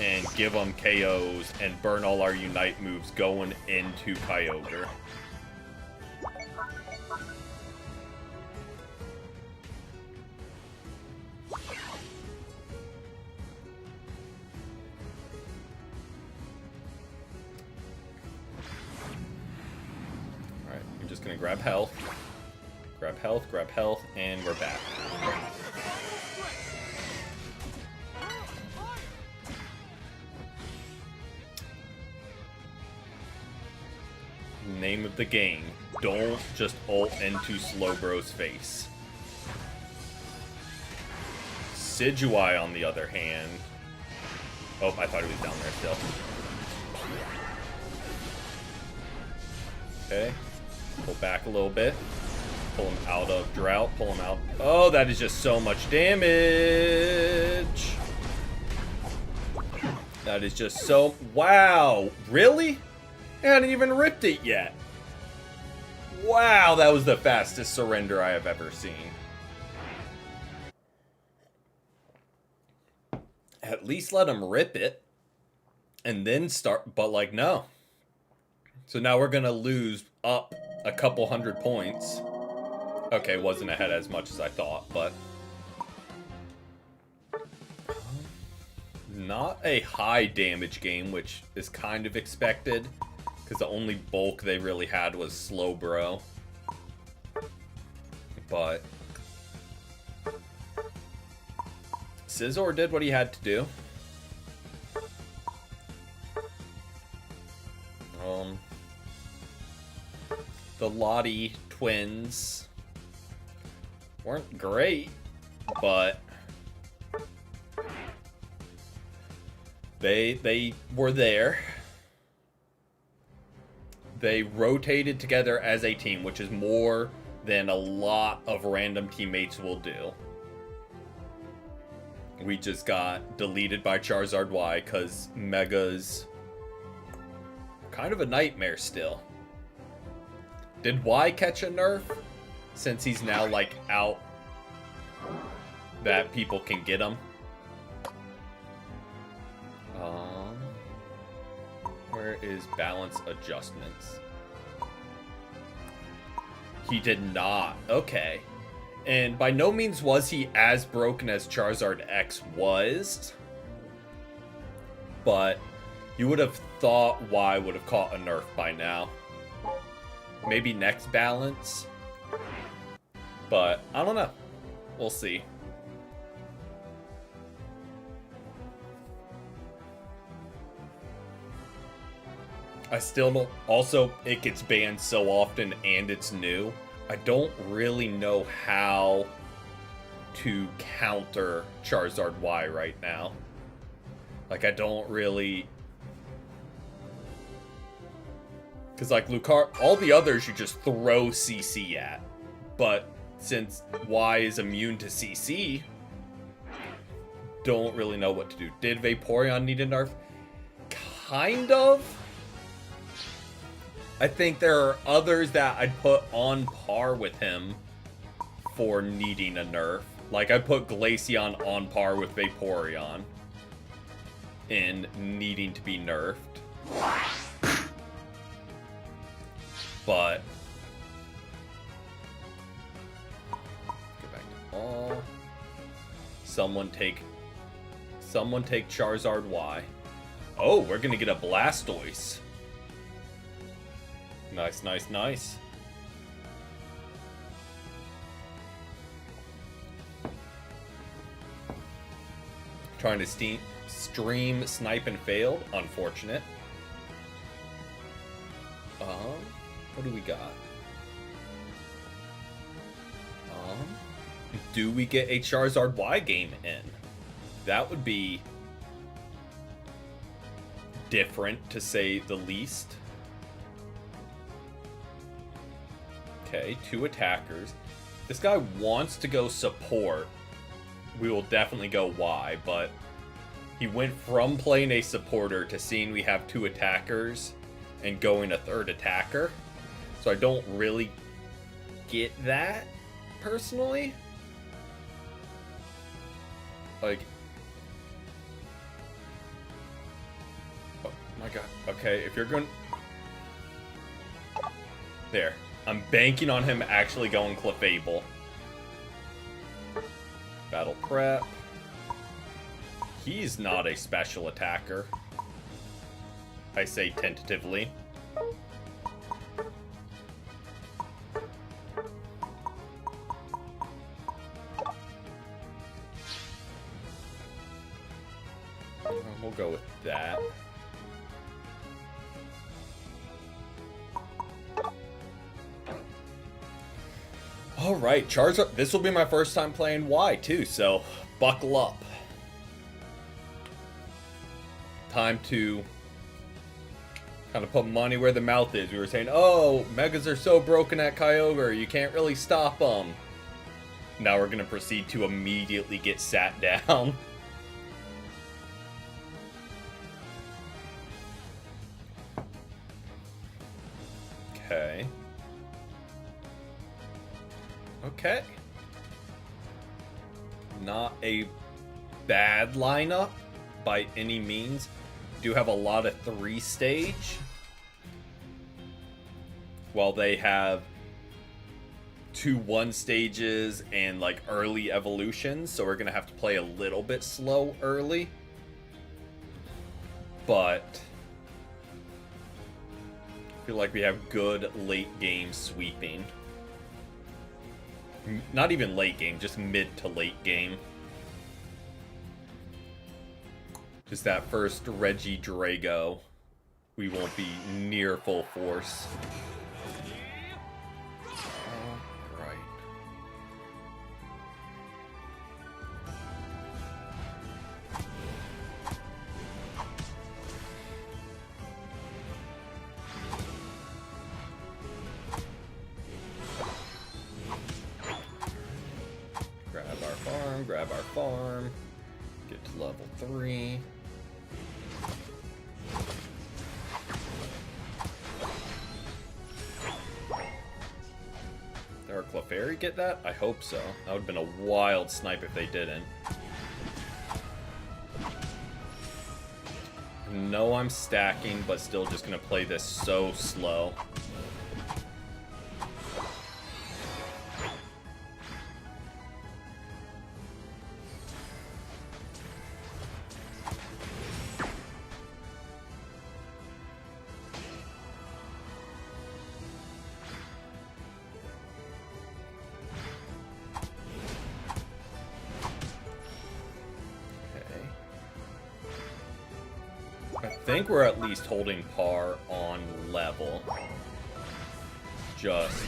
and give them KOs and burn all our Unite moves going into Kyogre. Alright, I'm just gonna grab health. Grab health, and we're back. Name of the game. Don't just ult into Slowbro's face. Decidueye, on the other hand... Oh, I thought he was down there still. Okay. Pull back a little bit. Pull him out of Drought. Pull him out. Oh, that is just so much damage. That is just so... Wow. Really? I hadn't even ripped it yet. Wow, that was the fastest surrender I have ever seen. At least let him rip it. And then start... But, like, no. So now we're gonna lose up a couple hundred points. Okay, wasn't ahead as much as I thought, but... Not a high damage game, which is kind of expected. Because the only bulk they really had was Slowbro. But... Scizor did what he had to do. The Lottie twins weren't great, but they were there. They rotated together as a team, which is more than a lot of random teammates will do. We just got deleted by Charizard Y because Mega's kind of a nightmare still. Did Y catch a nerf? Since he's now, like, out that people can get him. Where is balance adjustments? He did not. Okay. And by no means was he as broken as Charizard X was. But you would have thought Y would have caught a nerf by now. Maybe next balance. But I don't know. We'll see. I still don't... Also, it gets banned so often and it's new. I don't really know how to counter Charizard Y right now. Like, I don't really... Because, like, Lucario... All the others you just throw CC at. But since Y is immune to CC... Don't really know what to do. Did Vaporeon need a nerf? Kind of. I think there are others that I'd put on par with him for needing a nerf. Like, I put Glaceon on par with Vaporeon in needing to be nerfed. But... Go back to all. Someone take Charizard Y. Oh, we're gonna get a Blastoise. Nice, nice, nice. Trying to Stream snipe and failed. Unfortunate. What do we got? Do we get a Charizard Y game in? That would be different, to say the least. Okay, 2 attackers. This guy wants to go support. We will definitely go Y, but he went from playing a supporter to seeing we have 2 attackers and going a 3rd attacker. So I don't really get that, personally. Like, oh my god. Okay, if you're going... There. I'm banking on him actually going Clefable. Battle prep. He's not a special attacker. I say tentatively. We'll go with that. Alright, Charizard. This will be my first time playing Y too, so buckle up. Time to kind of put money where the mouth is. We were saying, oh, Megas are so broken at Kyogre, you can't really stop them. Now we're going to proceed to immediately get sat down. Okay. Okay. Not a bad lineup by any means. Do have a lot of 3-stage, while they have 2 1-stages and like early evolutions, so we're gonna have to play a little bit slow early, but I feel like we have good late game sweeping. Not even late game, just mid to late game. Just that first Regidrago, we won't be near full force. Right. Grab our farm, get to level 3. Did our Clefairy get that? I hope so. That would have been a wild snipe if they didn't. No, I'm stacking, but still just gonna play this so slow. I think we're at least holding par on level. Just.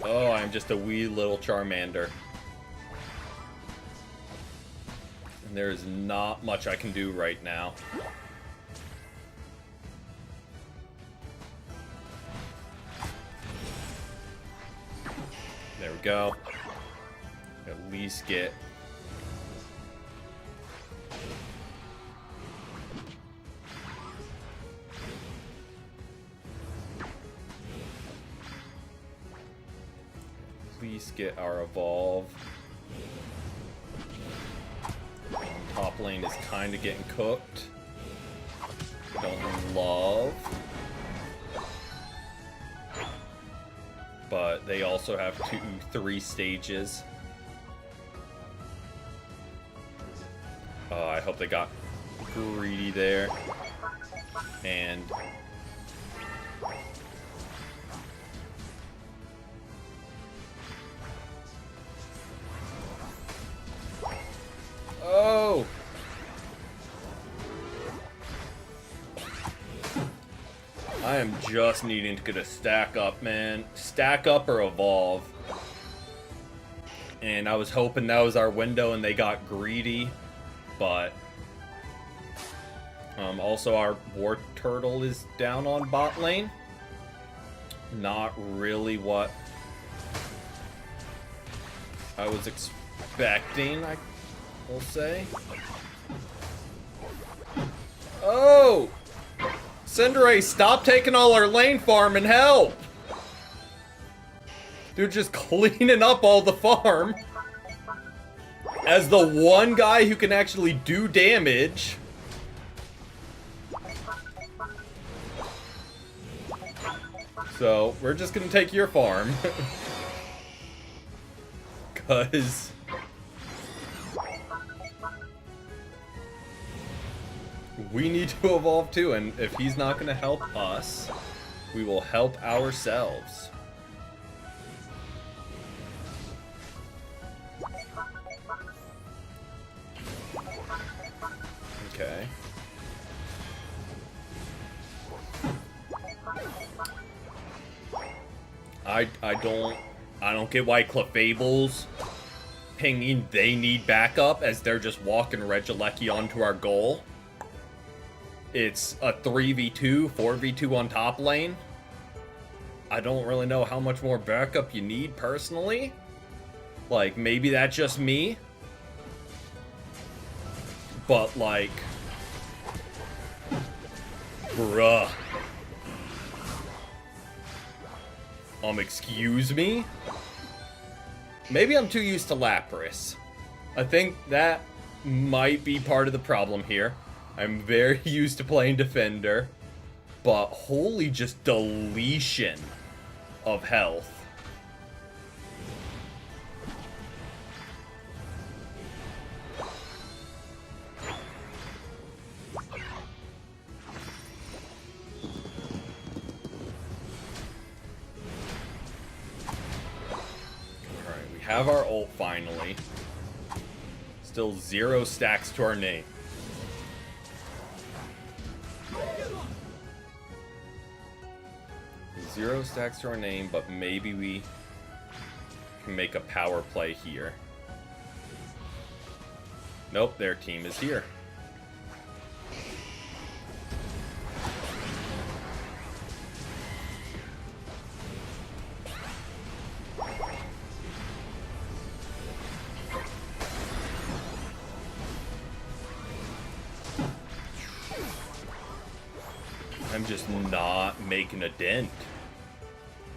Oh, I'm just a wee little Charmander. And there is not much I can do right now. There we go. At least get... At least get our evolve. Top lane is kind of getting cooked. Don't love. But they also have 3 stages. I hope they got greedy there. And I am just needing to get a stack up, man. Stack up or evolve. And I was hoping that was our window and they got greedy. But also our War Turtle is down on bot lane. Not really what I was expecting, I will say. Oh! Cinderace, stop taking all our lane farm and help! Dude, just cleaning up all the farm. As the one guy who can actually do damage. So, we're just gonna take your farm. Cause... we need to evolve too, and if he's not gonna help us, we will help ourselves. Okay. I don't get why Clefable's pinging they need backup as they're just walking Regieleki onto our goal. It's a 3v2, 4v2 on top lane. I don't really know how much more backup you need personally. Like, maybe that's just me. But, like... bruh. Excuse me? Maybe I'm too used to Lapras. I think that might be part of the problem here. I'm very used to playing Defender. But holy just deletion of health. Have our ult finally. Still 0 stacks to our name. Zero stacks to our name, but maybe we can make a power play here. Nope, their team is here. I'm just not making a dent.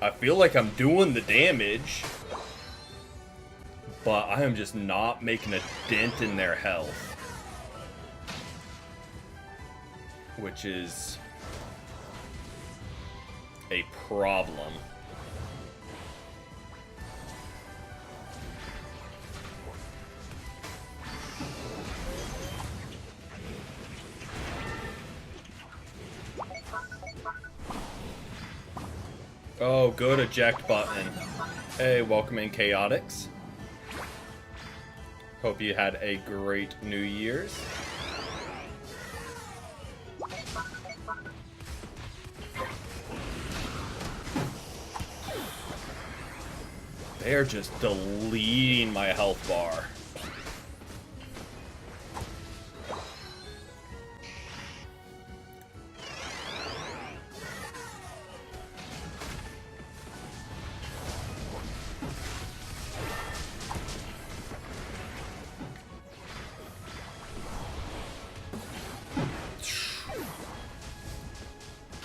I feel like I'm doing the damage, but I am just not making a dent in their health. Which is a problem. Oh, good eject button. Hey, welcome in Chaotix. Hope you had a great New Year's. They're just deleting my health bar.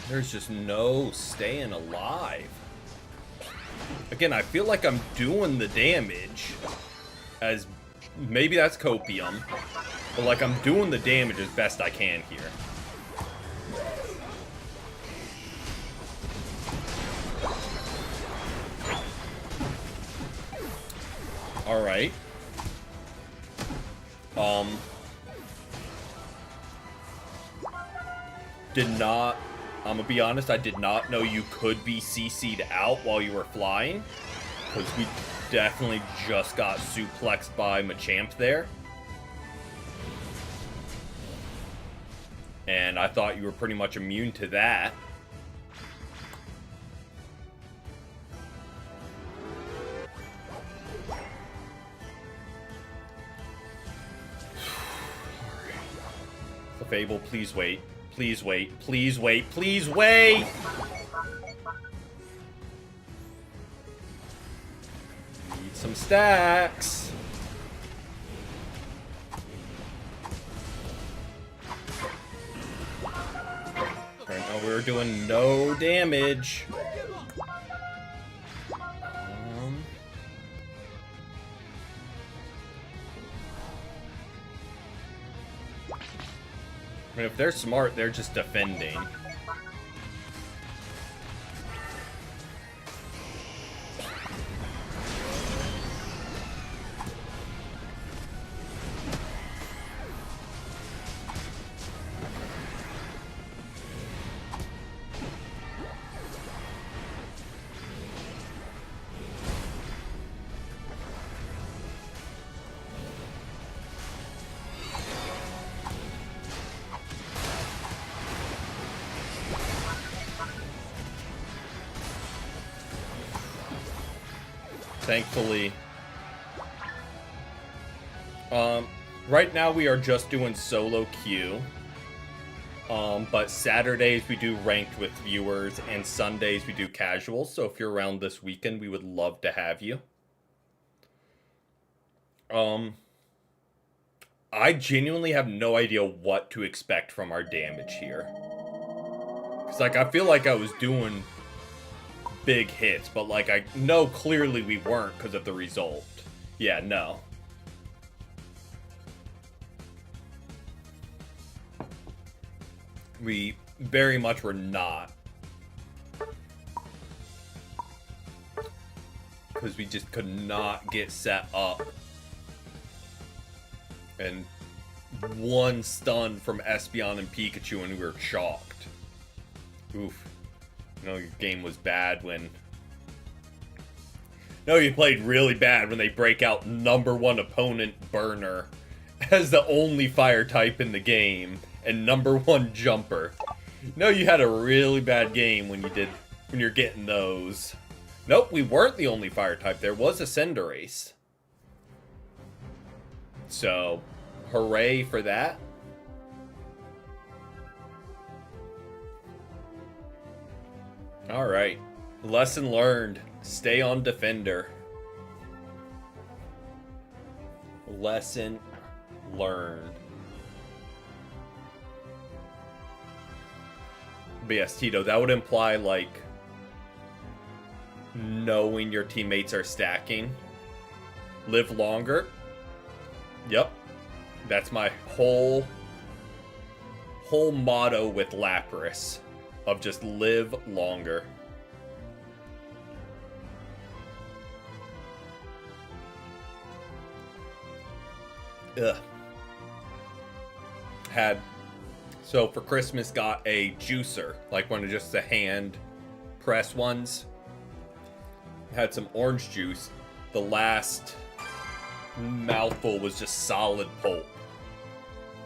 There's just no staying alive. Again, I feel like I'm doing the damage as maybe that's copium, but like I'm doing the damage as best I can here. All right. I'm gonna be honest, I did not know you could be CC'd out while you were flying, because we definitely just got suplexed by Machamp there. And I thought you were pretty much immune to that. Fable, please wait. Please wait. Please wait. Please wait! Need some stacks. Right now we're doing no damage. I mean, if they're smart, they're just defending. Thankfully. Right now we are just doing solo queue. But Saturdays we do ranked with viewers, and Sundays we do casual. So if you're around this weekend, we would love to have you. I genuinely have no idea what to expect from our damage here. Cause like I feel like I was doing big hits, but like I know clearly we weren't because of the result. Yeah, no. We very much were not. Because we just could not get set up. And one stun from Espeon and Pikachu and we were chalked. Oof. You know, your game was bad when... No, you played really bad when they break out #1 opponent Burner as the only fire type in the game and #1 jumper. No, you had a really bad game when you're getting those. Nope, we weren't the only fire type. There was a Cinderace. So, hooray for that. Alright. Lesson learned. Stay on Defender. Lesson learned. But yes, Tito, that would imply, like, knowing your teammates are stacking. Live longer. Yep. That's my whole motto with Lapras. Of just live longer. Ugh. So for Christmas got a juicer. Like one of just the hand press ones. Had some orange juice. The last mouthful was just solid pulp.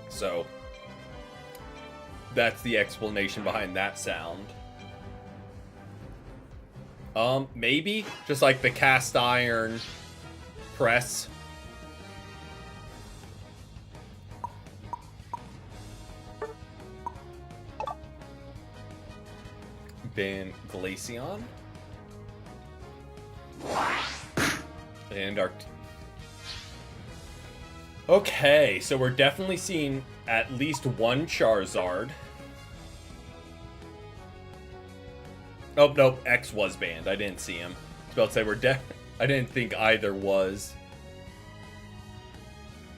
So... that's the explanation behind that sound. Maybe just like the cast iron press. Then Glaceon. And our... Okay, so we're definitely seeing at least one Charizard. Oh, nope, X was banned. I didn't see him. I was about to say, I didn't think either was.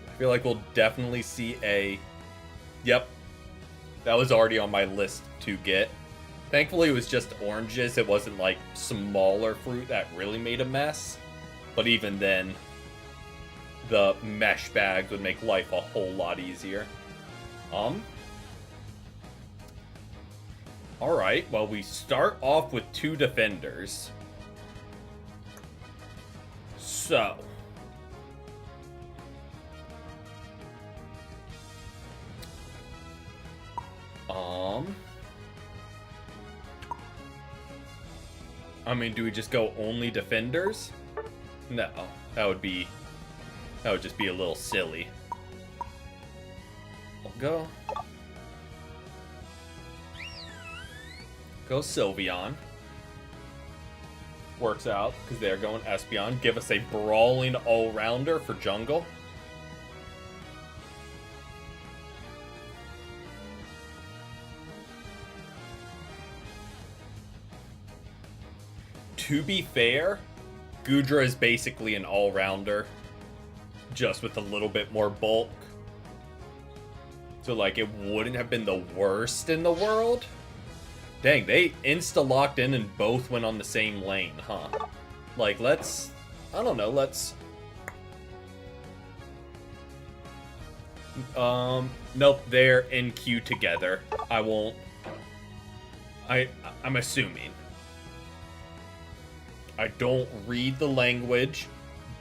I feel like we'll definitely see a... Yep. That was already on my list to get. Thankfully, it was just oranges. It wasn't, like, smaller fruit that really made a mess. But even then, the mesh bags would make life a whole lot easier. Alright, well, we start off with 2 defenders. So... I mean, do we just go only defenders? No, that would just be a little silly. I'll go Go Sylveon. Works out, because they're going Espeon. Give us a brawling all-rounder for jungle. To be fair, Goodra is basically an all-rounder, just with a little bit more bulk. So, like, it wouldn't have been the worst in the world. Dang, they insta-locked in and both went on the same lane, huh? Like, let's... I don't know, let's... Nope, they're in queue together. I won't... I'm assuming. I don't read the language,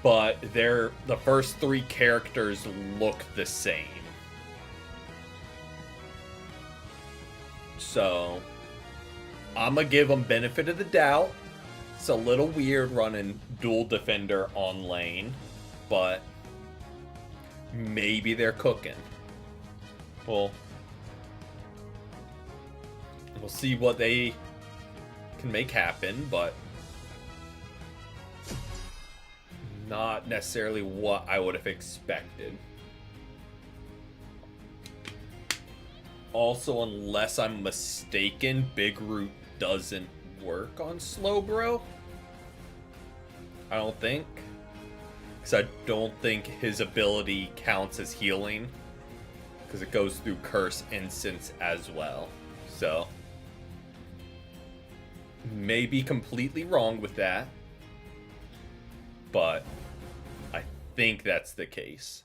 but the first three characters look the same. So, I'm gonna give them benefit of the doubt. It's a little weird running dual defender on lane, but maybe they're cooking. Well, we'll see what they can make happen, but not necessarily what I would have expected. Also, unless I'm mistaken, Big Root doesn't work on Slowbro. I don't think. Because I don't think his ability counts as healing. Because it goes through Curse Instance as well. So, may be completely wrong with that. But I think that's the case.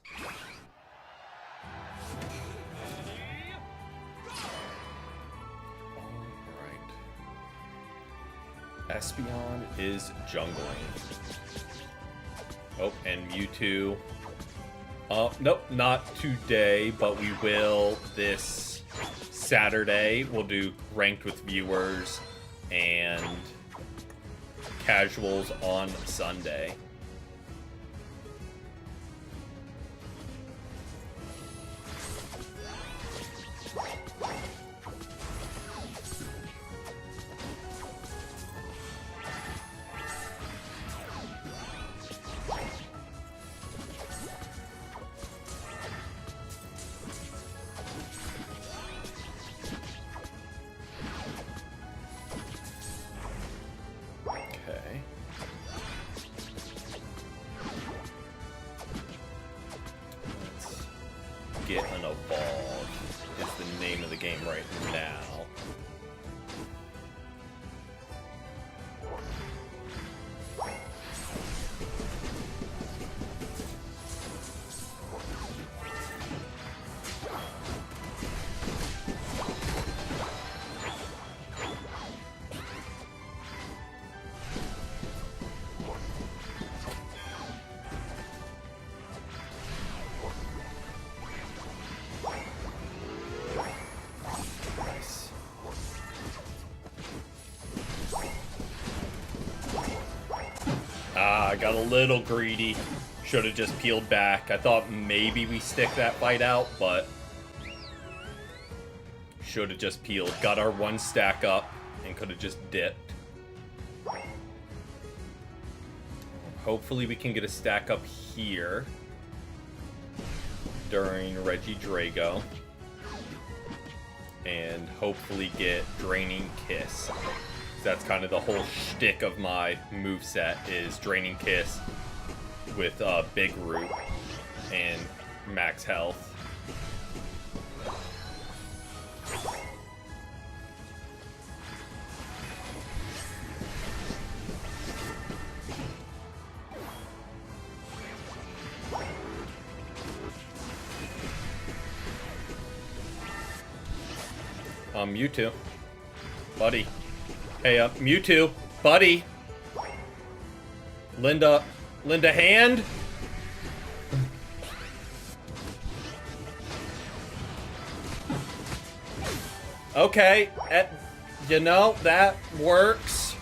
Espeon is jungling. Oh, and Mewtwo. Nope, not today, but we will this Saturday. We'll do ranked with viewers and casuals on Sunday. Get an Evolve is the name of the game right now. I got a little greedy. Should have just peeled back. I thought maybe we stick that fight out, but should have just peeled. Got our one stack up and could have just dipped. Hopefully we can get a stack up here during Regidrago. And hopefully get Draining Kiss. That's kind of the whole shtick of my moveset is Draining Kiss with Big Root and max health. Mewtwo. Buddy. Hey, Mewtwo. Buddy. Linda hand. Okay. You know, that works.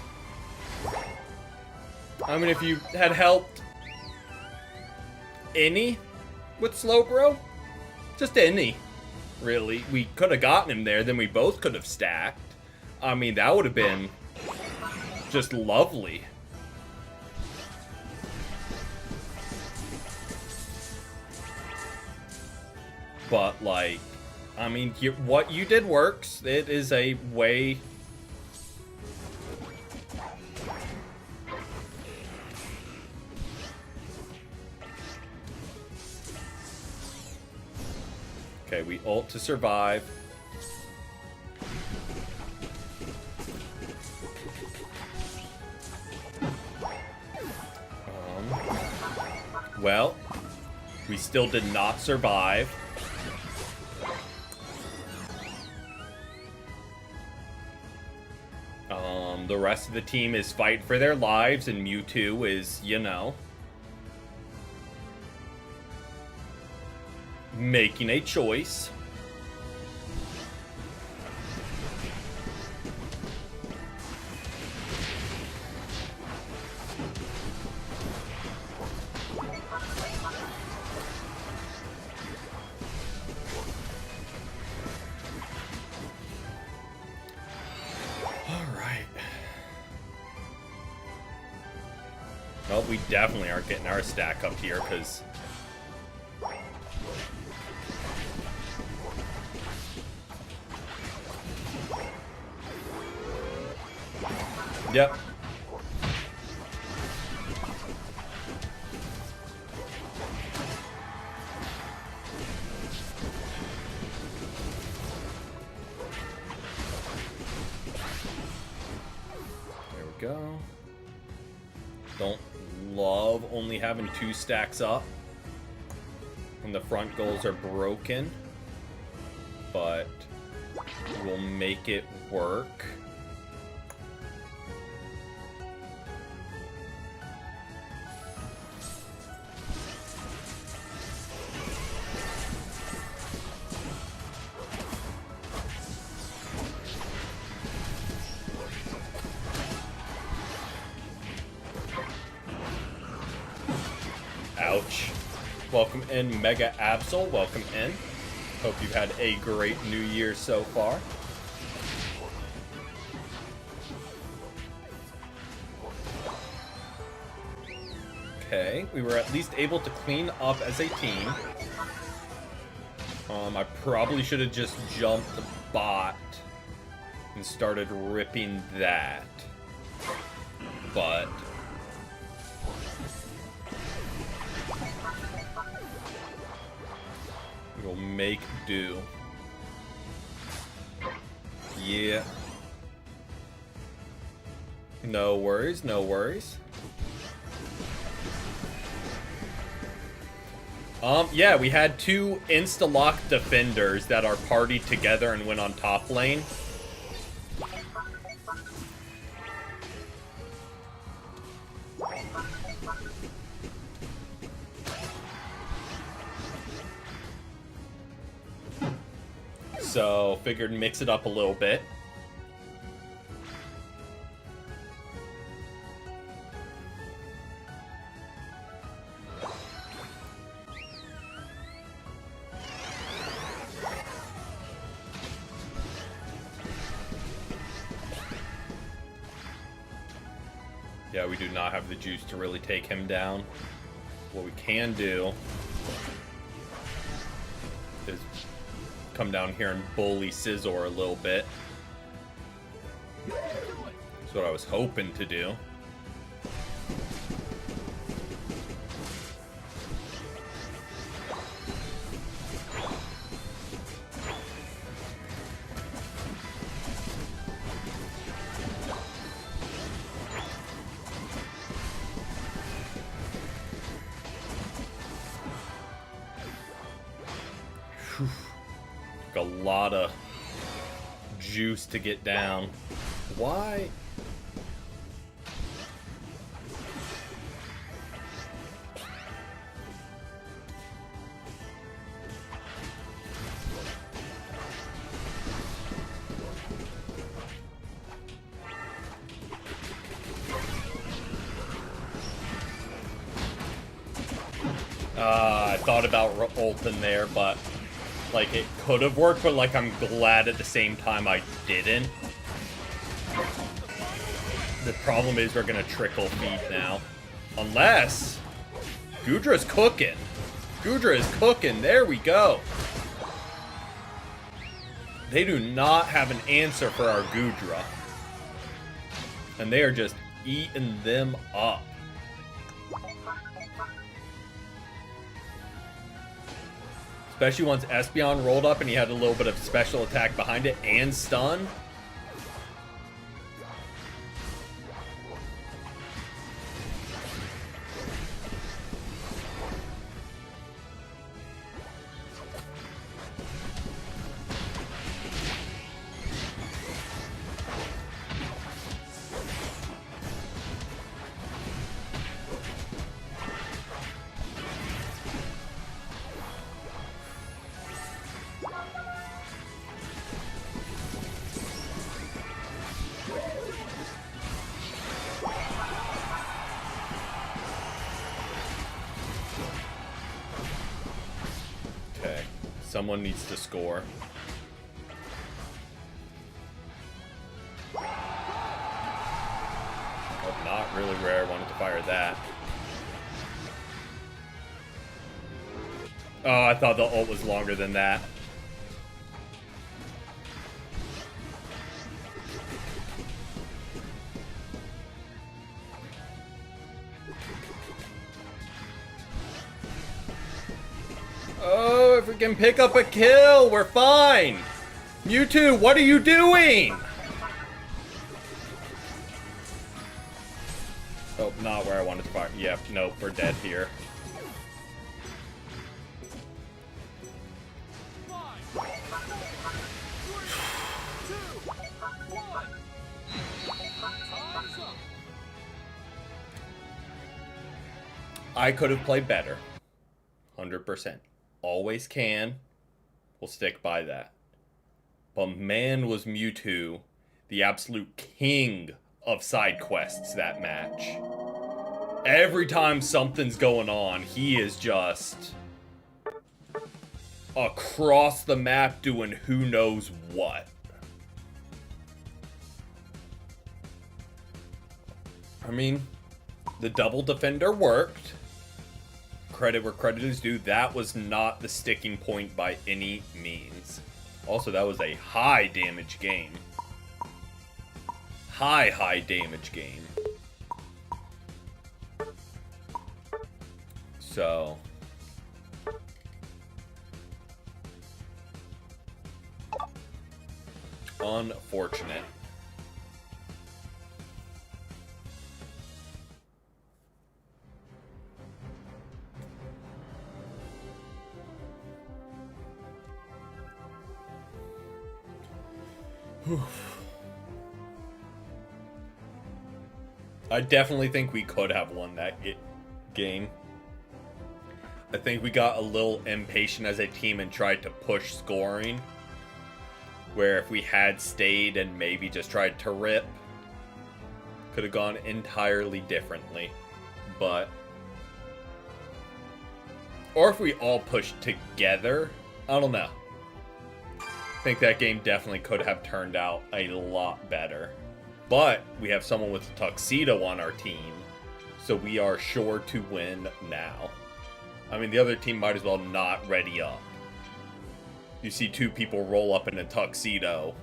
I mean, if you had helped any with Slowbro, just any. Really, we could have gotten him there, then we both could have stacked. I mean, that would have been just lovely. But, like, I mean, what you did works. It is a way... Okay, we ult to survive. Well, we still did not survive. The rest of the team is fighting for their lives, and Mewtwo is, you know, making a choice. Well, we definitely aren't getting our stack up here, because... Yep. There we go. Don't love only having 2 stacks up when the front goals are broken, but we'll make it work. Ouch. Welcome in, Mega Absol. Welcome in. Hope you've had a great new year so far. Okay, we were at least able to clean up as a team. I probably should have just jumped the bot and started ripping that. But... we'll make do. Yeah. No worries, no worries. Yeah, we had 2 insta-lock defenders that are partied together and went on top lane. So, figured mix it up a little bit. Yeah, we do not have the juice to really take him down. What we can do is come down here and bully Scizor a little bit. That's what I was hoping to do. A lot of juice to get down. Why? I thought about ulting there, but like, it could have worked, but like, I'm glad at the same time I didn't. The problem is we're gonna trickle feed now. Unless Goodra's cooking. Goodra is cooking. There we go. They do not have an answer for our Goodra. And they are just eating them up. Especially once Espeon rolled up and he had a little bit of special attack behind it and stun. Someone needs to score. Oh, not really rare. Wanted to fire that. Oh, I thought the ult was longer than that. Oh, if we can pick up a kill, we're fine. Mewtwo, what are you doing? Oh, not where I wanted to fire. Yep, nope, we're dead here. I could have played better. 100%. Always can. We'll stick by that. But man, was Mewtwo the absolute king of side quests that match. Every time something's going on, he is just across the map doing who knows what. I mean, the double defender worked. Credit where credit is due. That was not the sticking point by any means. Also, that was a high damage game. High damage game. So unfortunate. I definitely think we could have won that game. I think we got a little impatient as a team and tried to push scoring. Where if we had stayed and maybe just tried to rip, could have gone entirely differently. But or if we all pushed together, I don't know. I think that game definitely could have turned out a lot better. But we have someone with a tuxedo on our team, so we are sure to win now. I mean, the other team might as well not ready up. You see two people roll up in a tuxedo,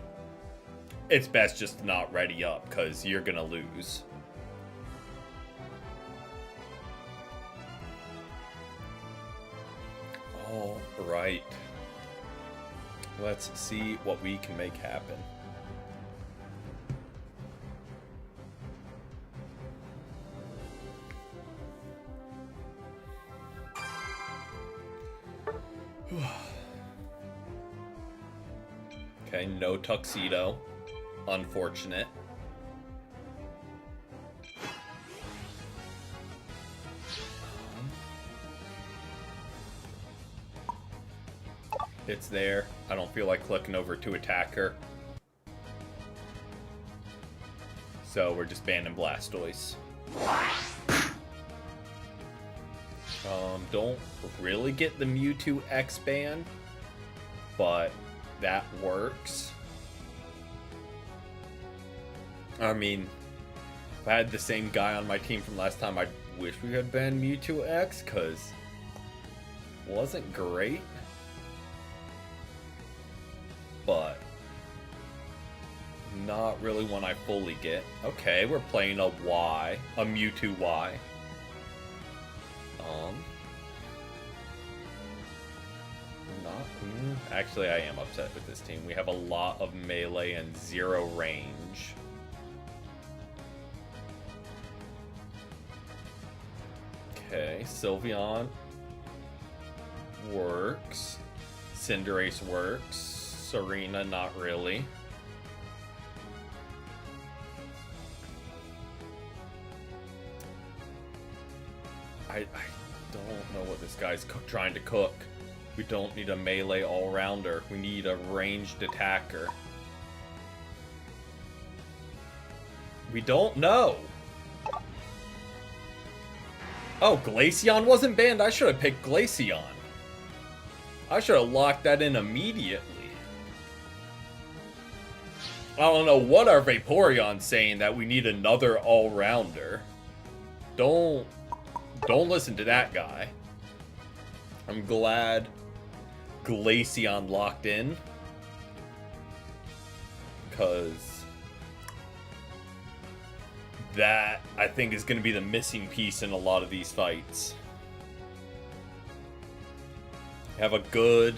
it's best just to not ready up, because you're going to lose. All right. Let's see what we can make happen. Okay, no tuxedo. Unfortunate. It's there. I don't feel like clicking over to attack her. So we're just banning Blastoise. Don't really get the Mewtwo X ban, but that works. I mean, I had the same guy on my team from last time, I wish we had banned Mewtwo X, because it wasn't great. But not really one I fully get. Okay, we're playing a Y, a Mewtwo Y. Actually, I am upset with this team. We have a lot of melee and 0 range. Okay, Sylveon works. Cinderace works. Serena, not really. I don't know what this guy's trying to cook. We don't need a melee all-rounder. We need a ranged attacker. We don't know. Oh, Glaceon wasn't banned. I should have picked Glaceon. I should have locked that in immediately. I don't know what our Vaporeon's saying that we need another all-rounder. Don't listen to that guy. I'm glad Glaceon locked in, because that, I think, is going to be the missing piece in a lot of these fights. Have a good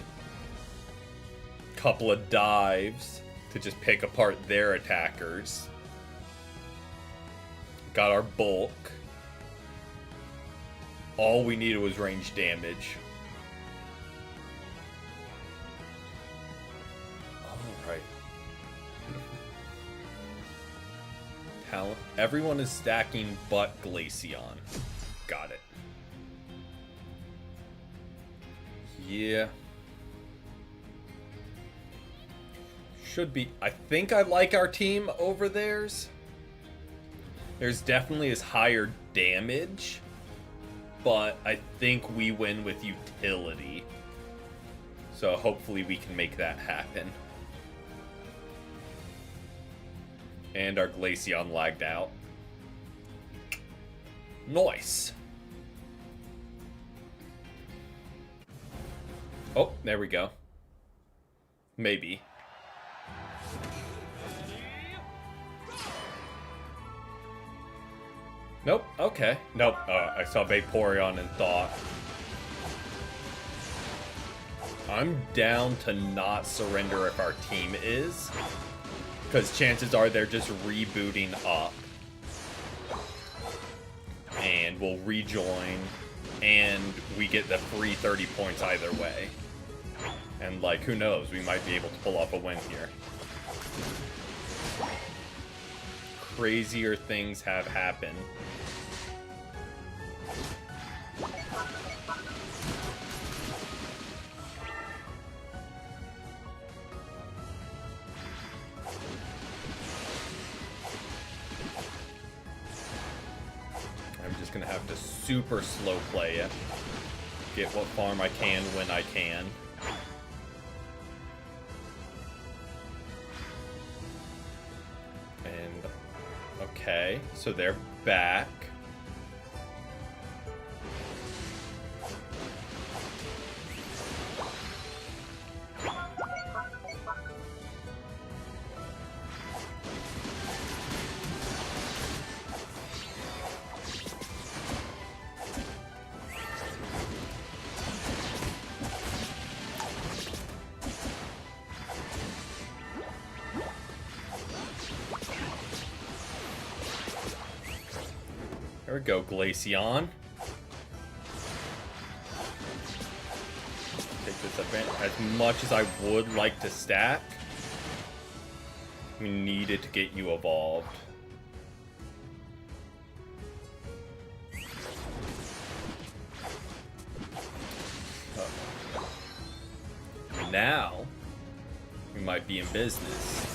couple of dives to just pick apart their attackers. Got our bulk. All we needed was range damage. Alright. Talent. Everyone is stacking but Glaceon. Got it. Yeah. Should be. I think I like our team over theirs. Theirs definitely is higher damage, but I think we win with utility. So hopefully we can make that happen. And our Glaceon lagged out. Nice. Oh, there we go. Maybe. Nope, okay. Nope, I saw Vaporeon and thought. I'm down to not surrender if our team is, because chances are they're just rebooting up. And we'll rejoin, and we get the free 30 points either way. And, like, who knows? We might be able to pull off a win here. Crazier things have happened. I'm just gonna have to super slow play it. Get what farm I can when I can. And okay, so they're back. There we go, Glaceon. Take this advantage. As much as I would like to stack, we needed to get you evolved. Now, we might be in business.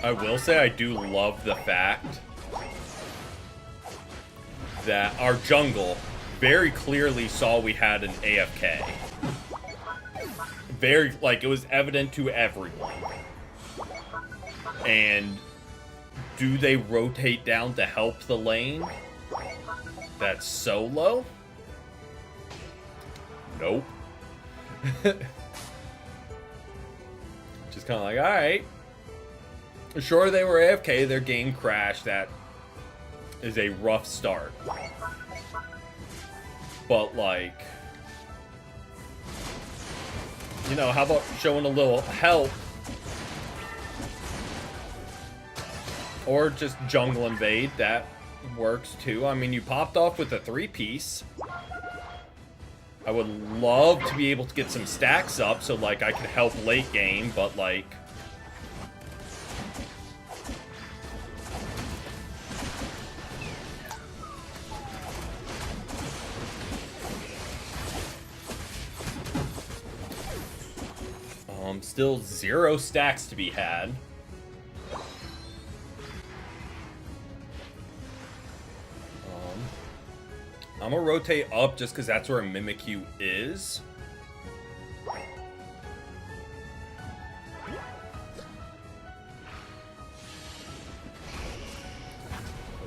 I will say I do love the fact that our jungle very clearly saw we had an AFK. Very, like, it was evident to everyone. And do they rotate down to help the lane that's solo? Nope. Just kind of like, alright. Sure, they were AFK, their game crashed. That is a rough start. But, like, you know, how about showing a little help? Or just jungle invade, that works too. I mean, you popped off with a 3-piece. I would love to be able to get some stacks up so, like, I could help late game, but, like... still 0 stacks to be had. I'm gonna rotate up just because that's where Mimikyu is. Oh,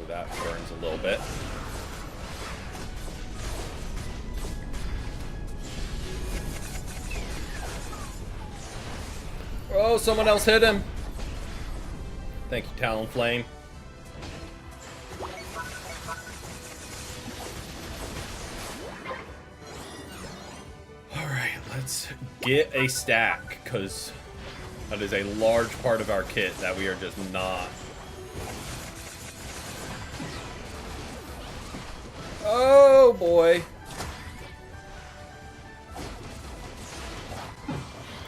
that burns a little bit. Oh, someone else hit him. Thank you, Talonflame. Alright, let's get a stack, because that is a large part of our kit that we are just not. Oh, boy.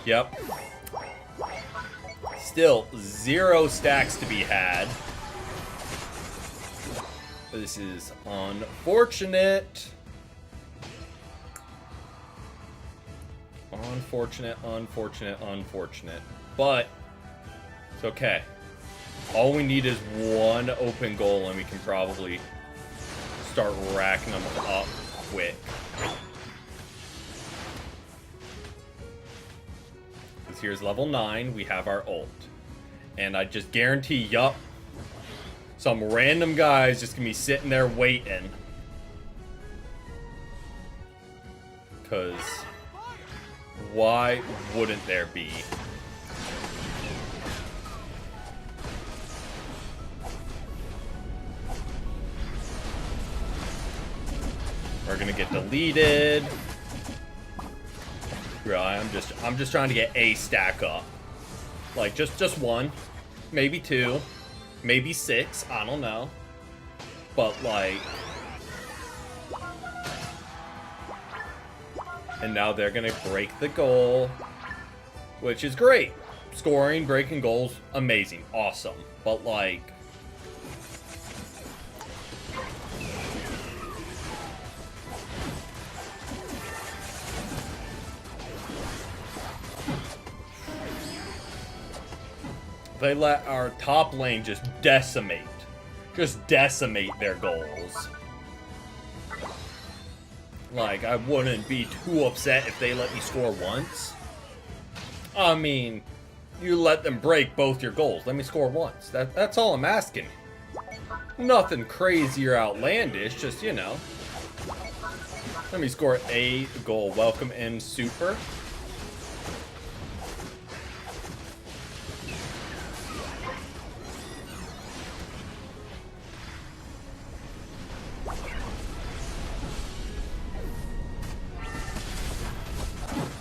Yep. Still 0 stacks to be had. This is unfortunate. Unfortunate. But it's okay. All we need is one open goal and we can probably start racking them up quick. Because here's level 9. We have our ult. And I just guarantee, yup, some random guy's just gonna be sitting there waiting. Because why wouldn't there be? We're gonna get deleted. Really, I'm just trying to get a stack up. Like just one, maybe 2, maybe 6, I don't know. But like, and now they're gonna break the goal, which is great. Scoring, breaking goals, amazing, awesome. But like, they let our top lane just decimate their goals. Like, I wouldn't be too upset if they let me score once. I mean, you let them break both your goals. Let me score once. That's all I'm asking. Nothing crazy or outlandish, just, you know. Let me score a goal. Welcome in, Super.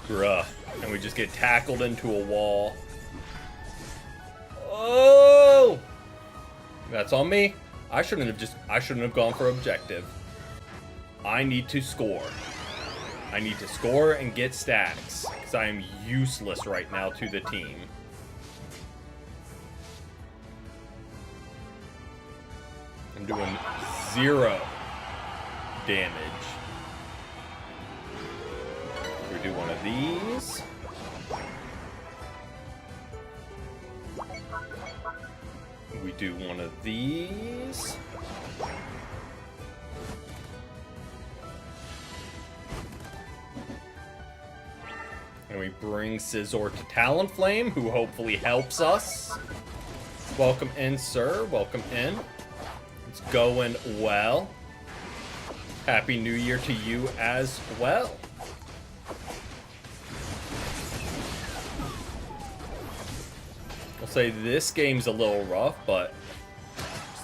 Bruh. And we just get tackled into a wall. Oh! That's on me. I shouldn't have gone for objective. I need to score. I need to score and get stacks, because I am useless right now to the team. I'm doing 0 damage. We do one of these. We do one of these. bring Scizor to Talonflame, who hopefully helps us. Welcome in, sir. Welcome in. It's going well. Happy New Year to you as well. I'll say this game's a little rough, but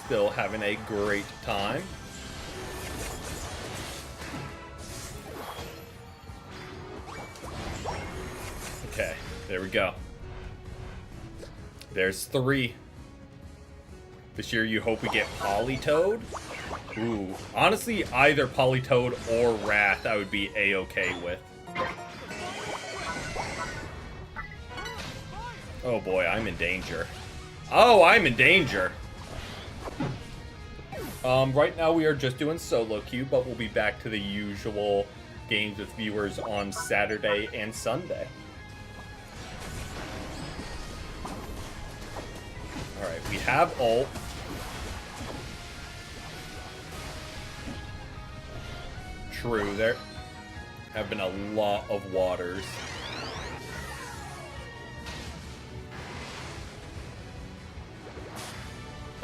still having a great time. Okay, there we go. There's 3. This year you hope we get Politoed. Ooh, honestly, either Politoed or Wrath I would be a-okay with. Oh boy, I'm in danger. Oh, I'm in danger. Right now we are just doing solo queue, but we'll be back to the usual games with viewers on Saturday and Sunday. Alright, we have ult. True, there have been a lot of waters.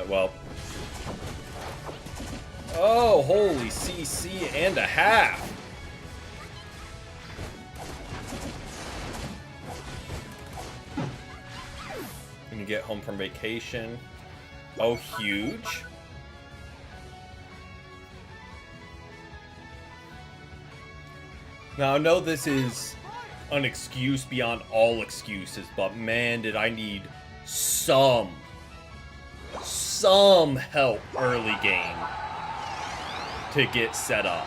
Well. Oh, holy CC and a half. When you get home from vacation. Oh, huge. Now, I know this is an excuse beyond all excuses, but man, did I need some help early game to get set up.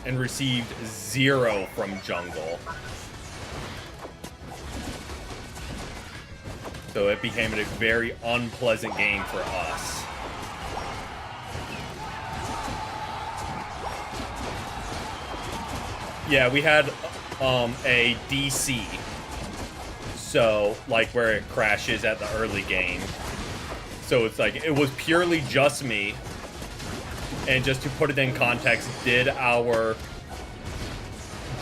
And received 0 from jungle. So it became a very unpleasant game for us. Yeah, we had a DC. So, like, where it crashes at the early game. So it's like, it was purely just me. And just to put it in context, did our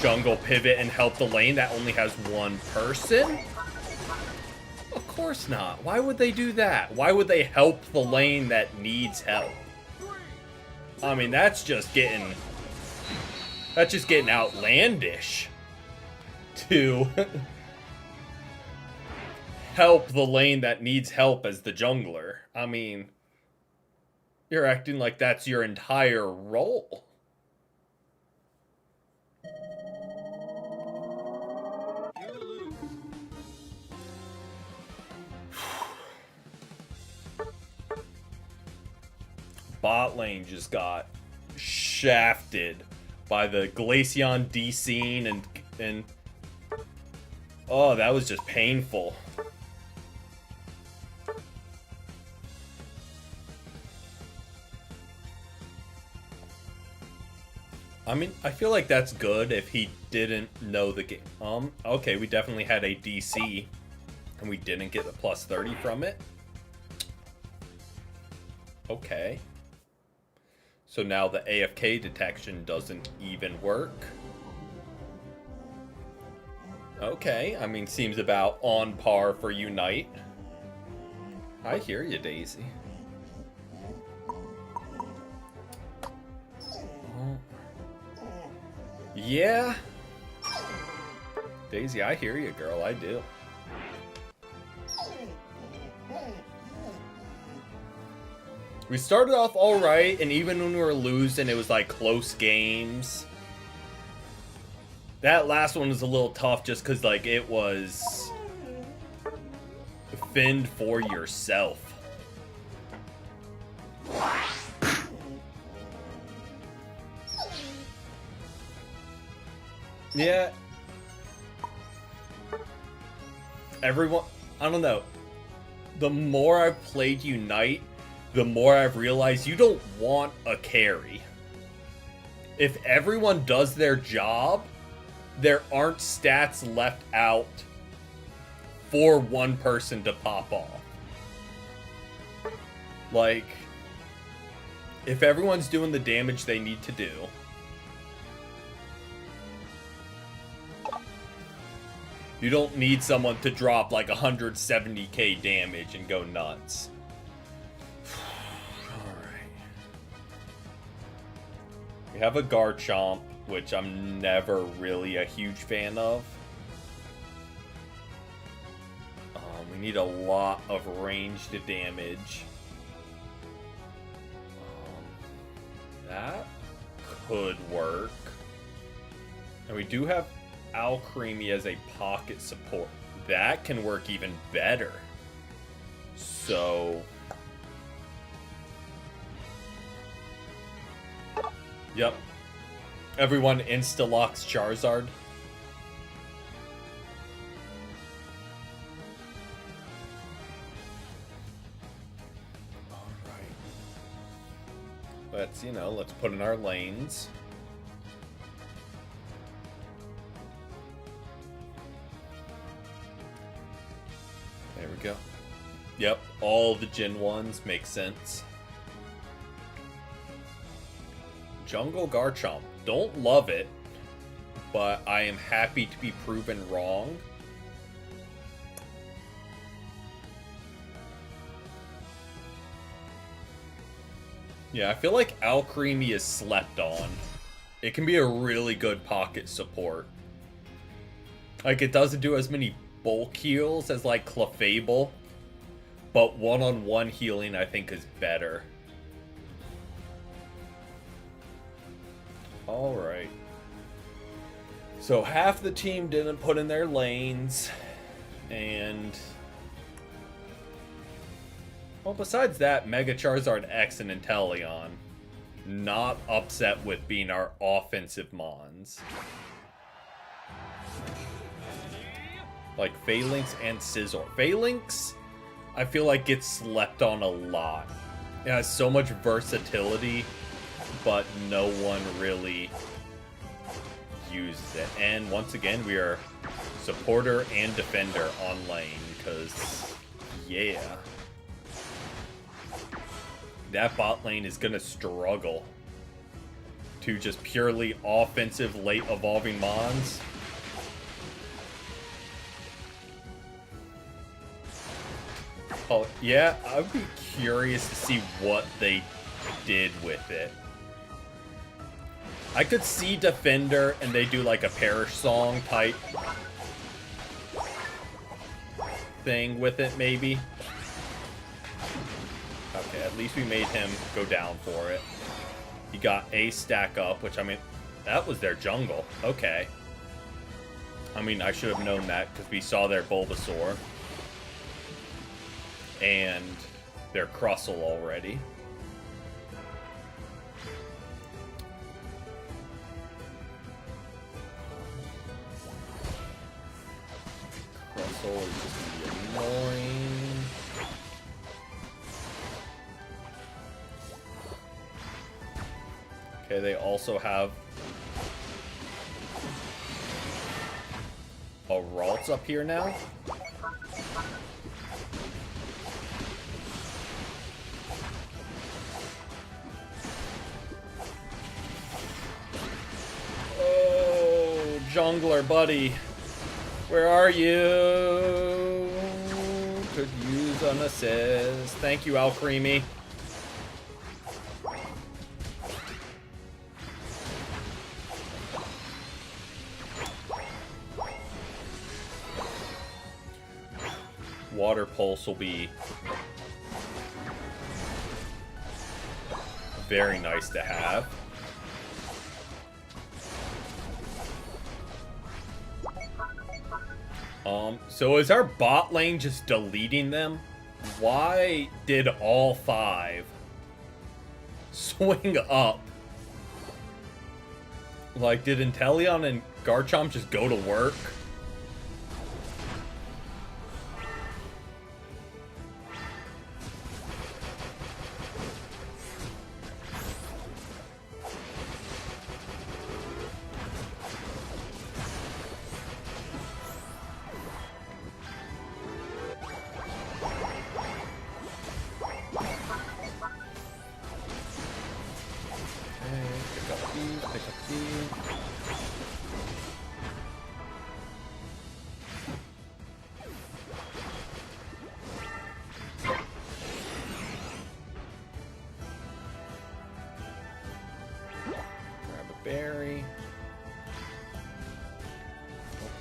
jungle pivot and help the lane that only has 1 person? Of course not. Why would they do that? Why would they help the lane that needs help? I mean, that's just getting outlandish to help the lane that needs help as the jungler. I mean, you're acting like that's your entire role. Bot lane just got shafted by the Glaceon DC and oh, that was just painful. I mean, I feel like that's good if he didn't know the game. Okay, we definitely had a DC and we didn't get the plus 30 from it. Okay. So now the AFK detection doesn't even work. Okay, I mean, seems about on par for Unite. I hear you, Daisy. Yeah. Daisy, I hear you, girl. I do. We started off alright, and even when we were losing, it was like close games. That last one was a little tough just because, like, it was fend for yourself. Yeah. Everyone, I don't know. The more I've played Unite, the more I've realized you don't want a carry. If everyone does their job, there aren't stats left out for one person to pop off. Like, if everyone's doing the damage they need to do, You don't need someone to drop like 170k damage and go nuts. Alright. We have a Garchomp, which I'm never really a huge fan of. We need a lot of ranged damage. That could work. And we do have Alcremie as a pocket support. That can work even better. So... Yep. Everyone insta-locks Charizard. Let's, let's put in our lanes. There we go. Yep, all the Gen 1s make sense. Jungle Garchomp. Don't love it, but I am happy to be proven wrong. Yeah, I feel like Alcremie is slept on. It can be a really good pocket support. Like, it doesn't do as many bulk heals as, like, Clefable. But one-on-one healing, I think, is better. Alright. So, half the team didn't put in their lanes. And... well, besides that, Mega Charizard X and Inteleon, not upset with being our offensive Mons. Like Phalanx and Scizor. Phalanx, I feel like gets slept on a lot. It has so much versatility, but no one really uses it. And once again, we are supporter and defender on lane, because, yeah. That bot lane is going to struggle to just purely offensive late evolving Mons. Oh, yeah, I'd be curious to see what they did with it. I could see Defender and they do like a Perish Song type thing with it, maybe. Okay, at least we made him go down for it. He got a stack up, which, I mean, that was their jungle. Okay. I mean, I should have known that because we saw their Bulbasaur. And their Crustle already. Crustle is just gonna be annoying. Okay, they also have a Ralts up here now. Oh, jungler buddy, where are you? Could use an assist. Thank you, Alcremie. Water Pulse will be very nice to have. So is our bot lane just deleting them? Why did all 5 swing up? Like, did Inteleon and Garchomp just go to work?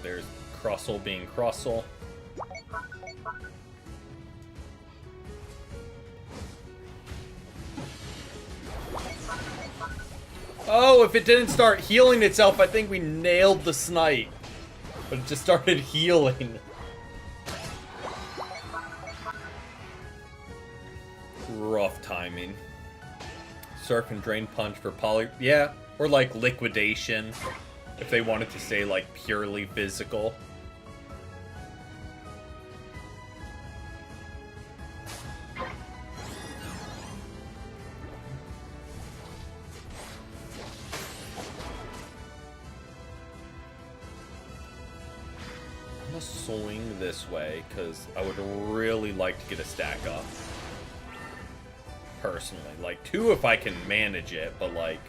there's Crustle being Crustle. Oh, if it didn't start healing itself, I think we nailed the snipe. But it just started healing. Rough timing. Surf and Drain Punch for Poly... Yeah, or like Liquidation. If they wanted to say like purely physical. I'm gonna swing this way because I would really like to get a stack up. Personally. Like 2 if I can manage it, but like...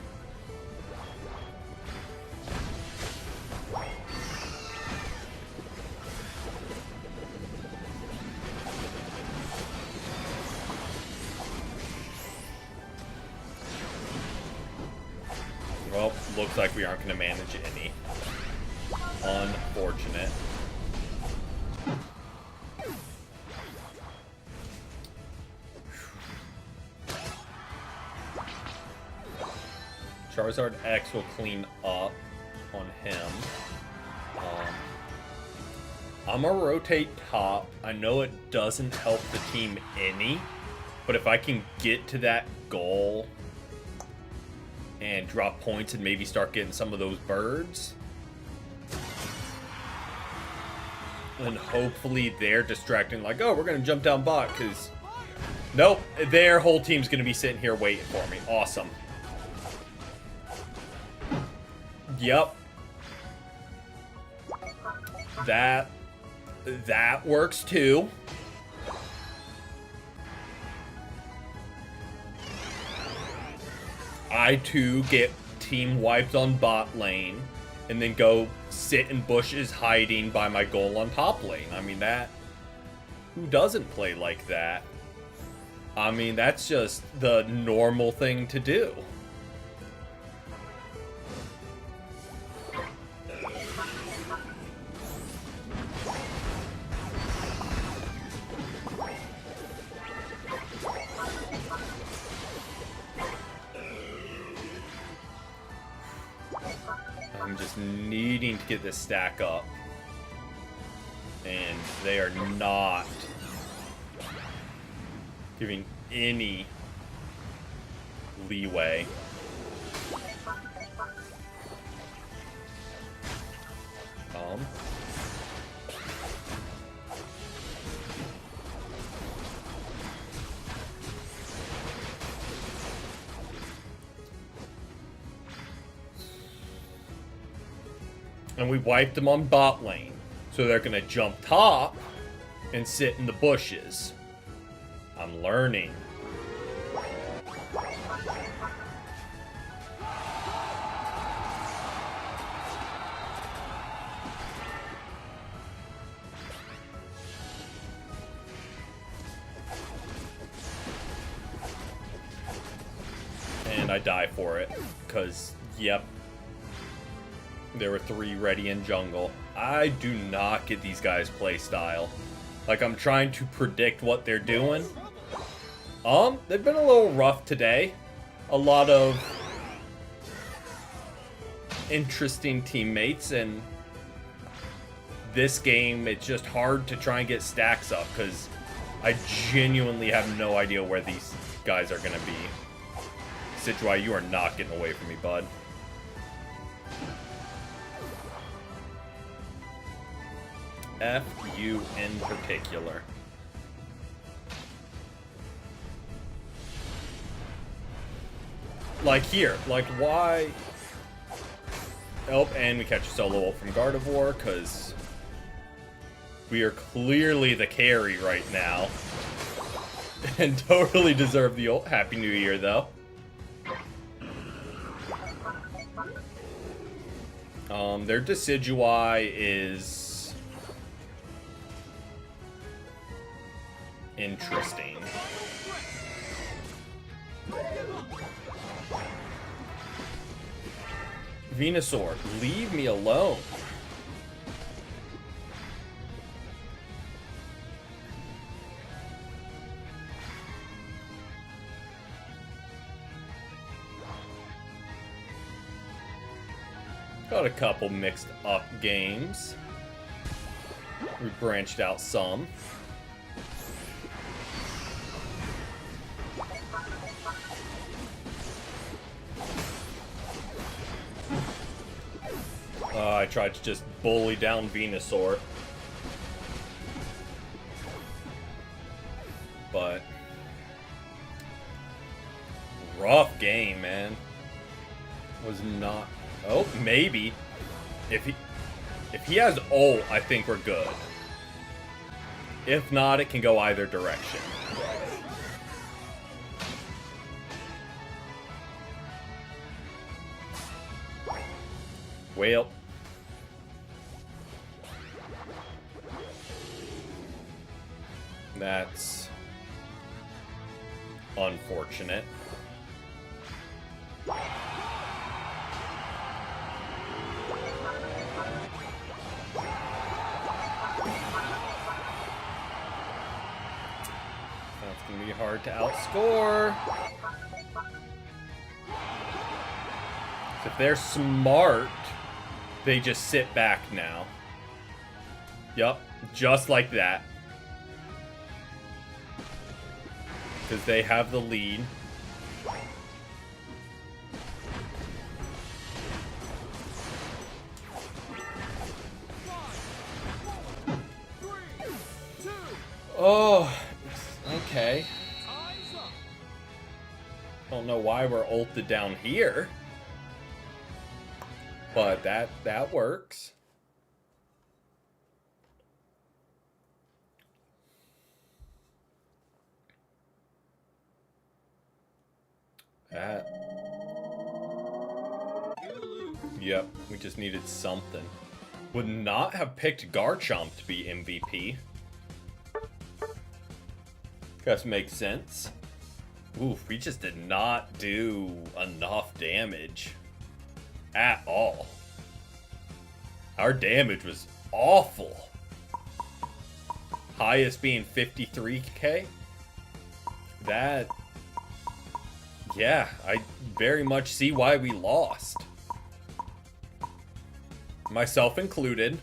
Well, looks like we aren't going to manage any. Unfortunate. Charizard X will clean up on him. I'm gonna rotate top. I know it doesn't help the team any, but if I can get to that goal and drop points and maybe start getting some of those birds, and hopefully they're distracting, like, oh, we're gonna jump down bot, because nope, their whole team's gonna be sitting here waiting for me. Awesome. Yep. That works too. I too get team wiped on bot lane and then go sit in bushes hiding by my goal on top lane. I mean, that... Who doesn't play like that? I mean, that's just the normal thing to do. I'm just needing to get this stack up. And they are not giving any leeway. And we wiped them on bot lane. So they're going to jump top and sit in the bushes. I'm learning. And I die for it. Because, yep. There were 3 ready in jungle. I do not get these guys' play style. Like, I'm trying to predict what they're doing. They've been a little rough today. A lot of interesting teammates, and this game, it's just hard to try and get stacks up, because I genuinely have no idea where these guys are going to be. Situai, you are not getting away from me, bud. F you in particular. Like here, like why? Oh, and we catch a solo ult from Gardevoir, because we are clearly the carry right now. And totally deserve the ult. Happy New Year, though. Their Decidueye is interesting. Venusaur, leave me alone. Got a couple mixed up games. We branched out some. I tried to just bully down Venusaur. But rough game, man. Was not. Oh, maybe. If he has ult, I think we're good. If not, it can go either direction. Well. That's unfortunate. That's gonna be hard to outscore. If they're smart, they just sit back now. Yup, just like that. Because they have the lead. Oh, okay. Don't know why we're ulted down here. But that works. Yep, we just needed something. Would not have picked Garchomp to be MVP. Guess makes sense. Oof, we just did not do enough damage. At all. Our damage was awful. Highest being 53k. That... yeah, I very much see why we lost. Myself included.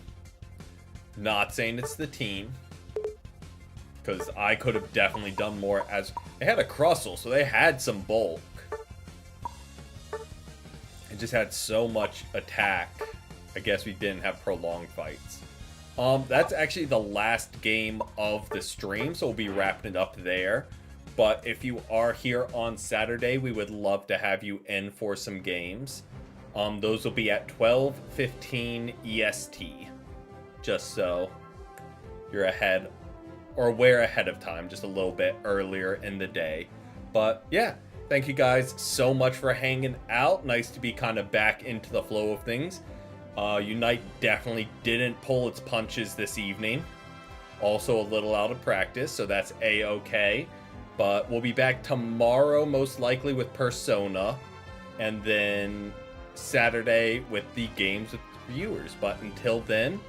Not saying it's the team. Because I could have definitely done more as... they had a Crustle, so they had some bulk. It just had so much attack. I guess we didn't have prolonged fights. That's actually the last game of the stream, so we'll be wrapping it up there. But if you are here on Saturday, we would love to have you in for some games. Those will be at 12:15 EST. Just so you're ahead, or aware ahead of time, just a little bit earlier in the day. But yeah, thank you guys so much for hanging out. Nice to be kind of back into the flow of things. Unite definitely didn't pull its punches this evening. Also a little out of practice, so that's a-okay. But we'll be back tomorrow, most likely, with Persona. And then Saturday with the games with viewers. But until then,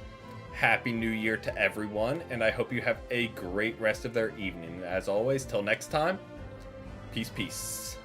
Happy New Year to everyone. And I hope you have a great rest of their evening. As always, till next time, peace, peace.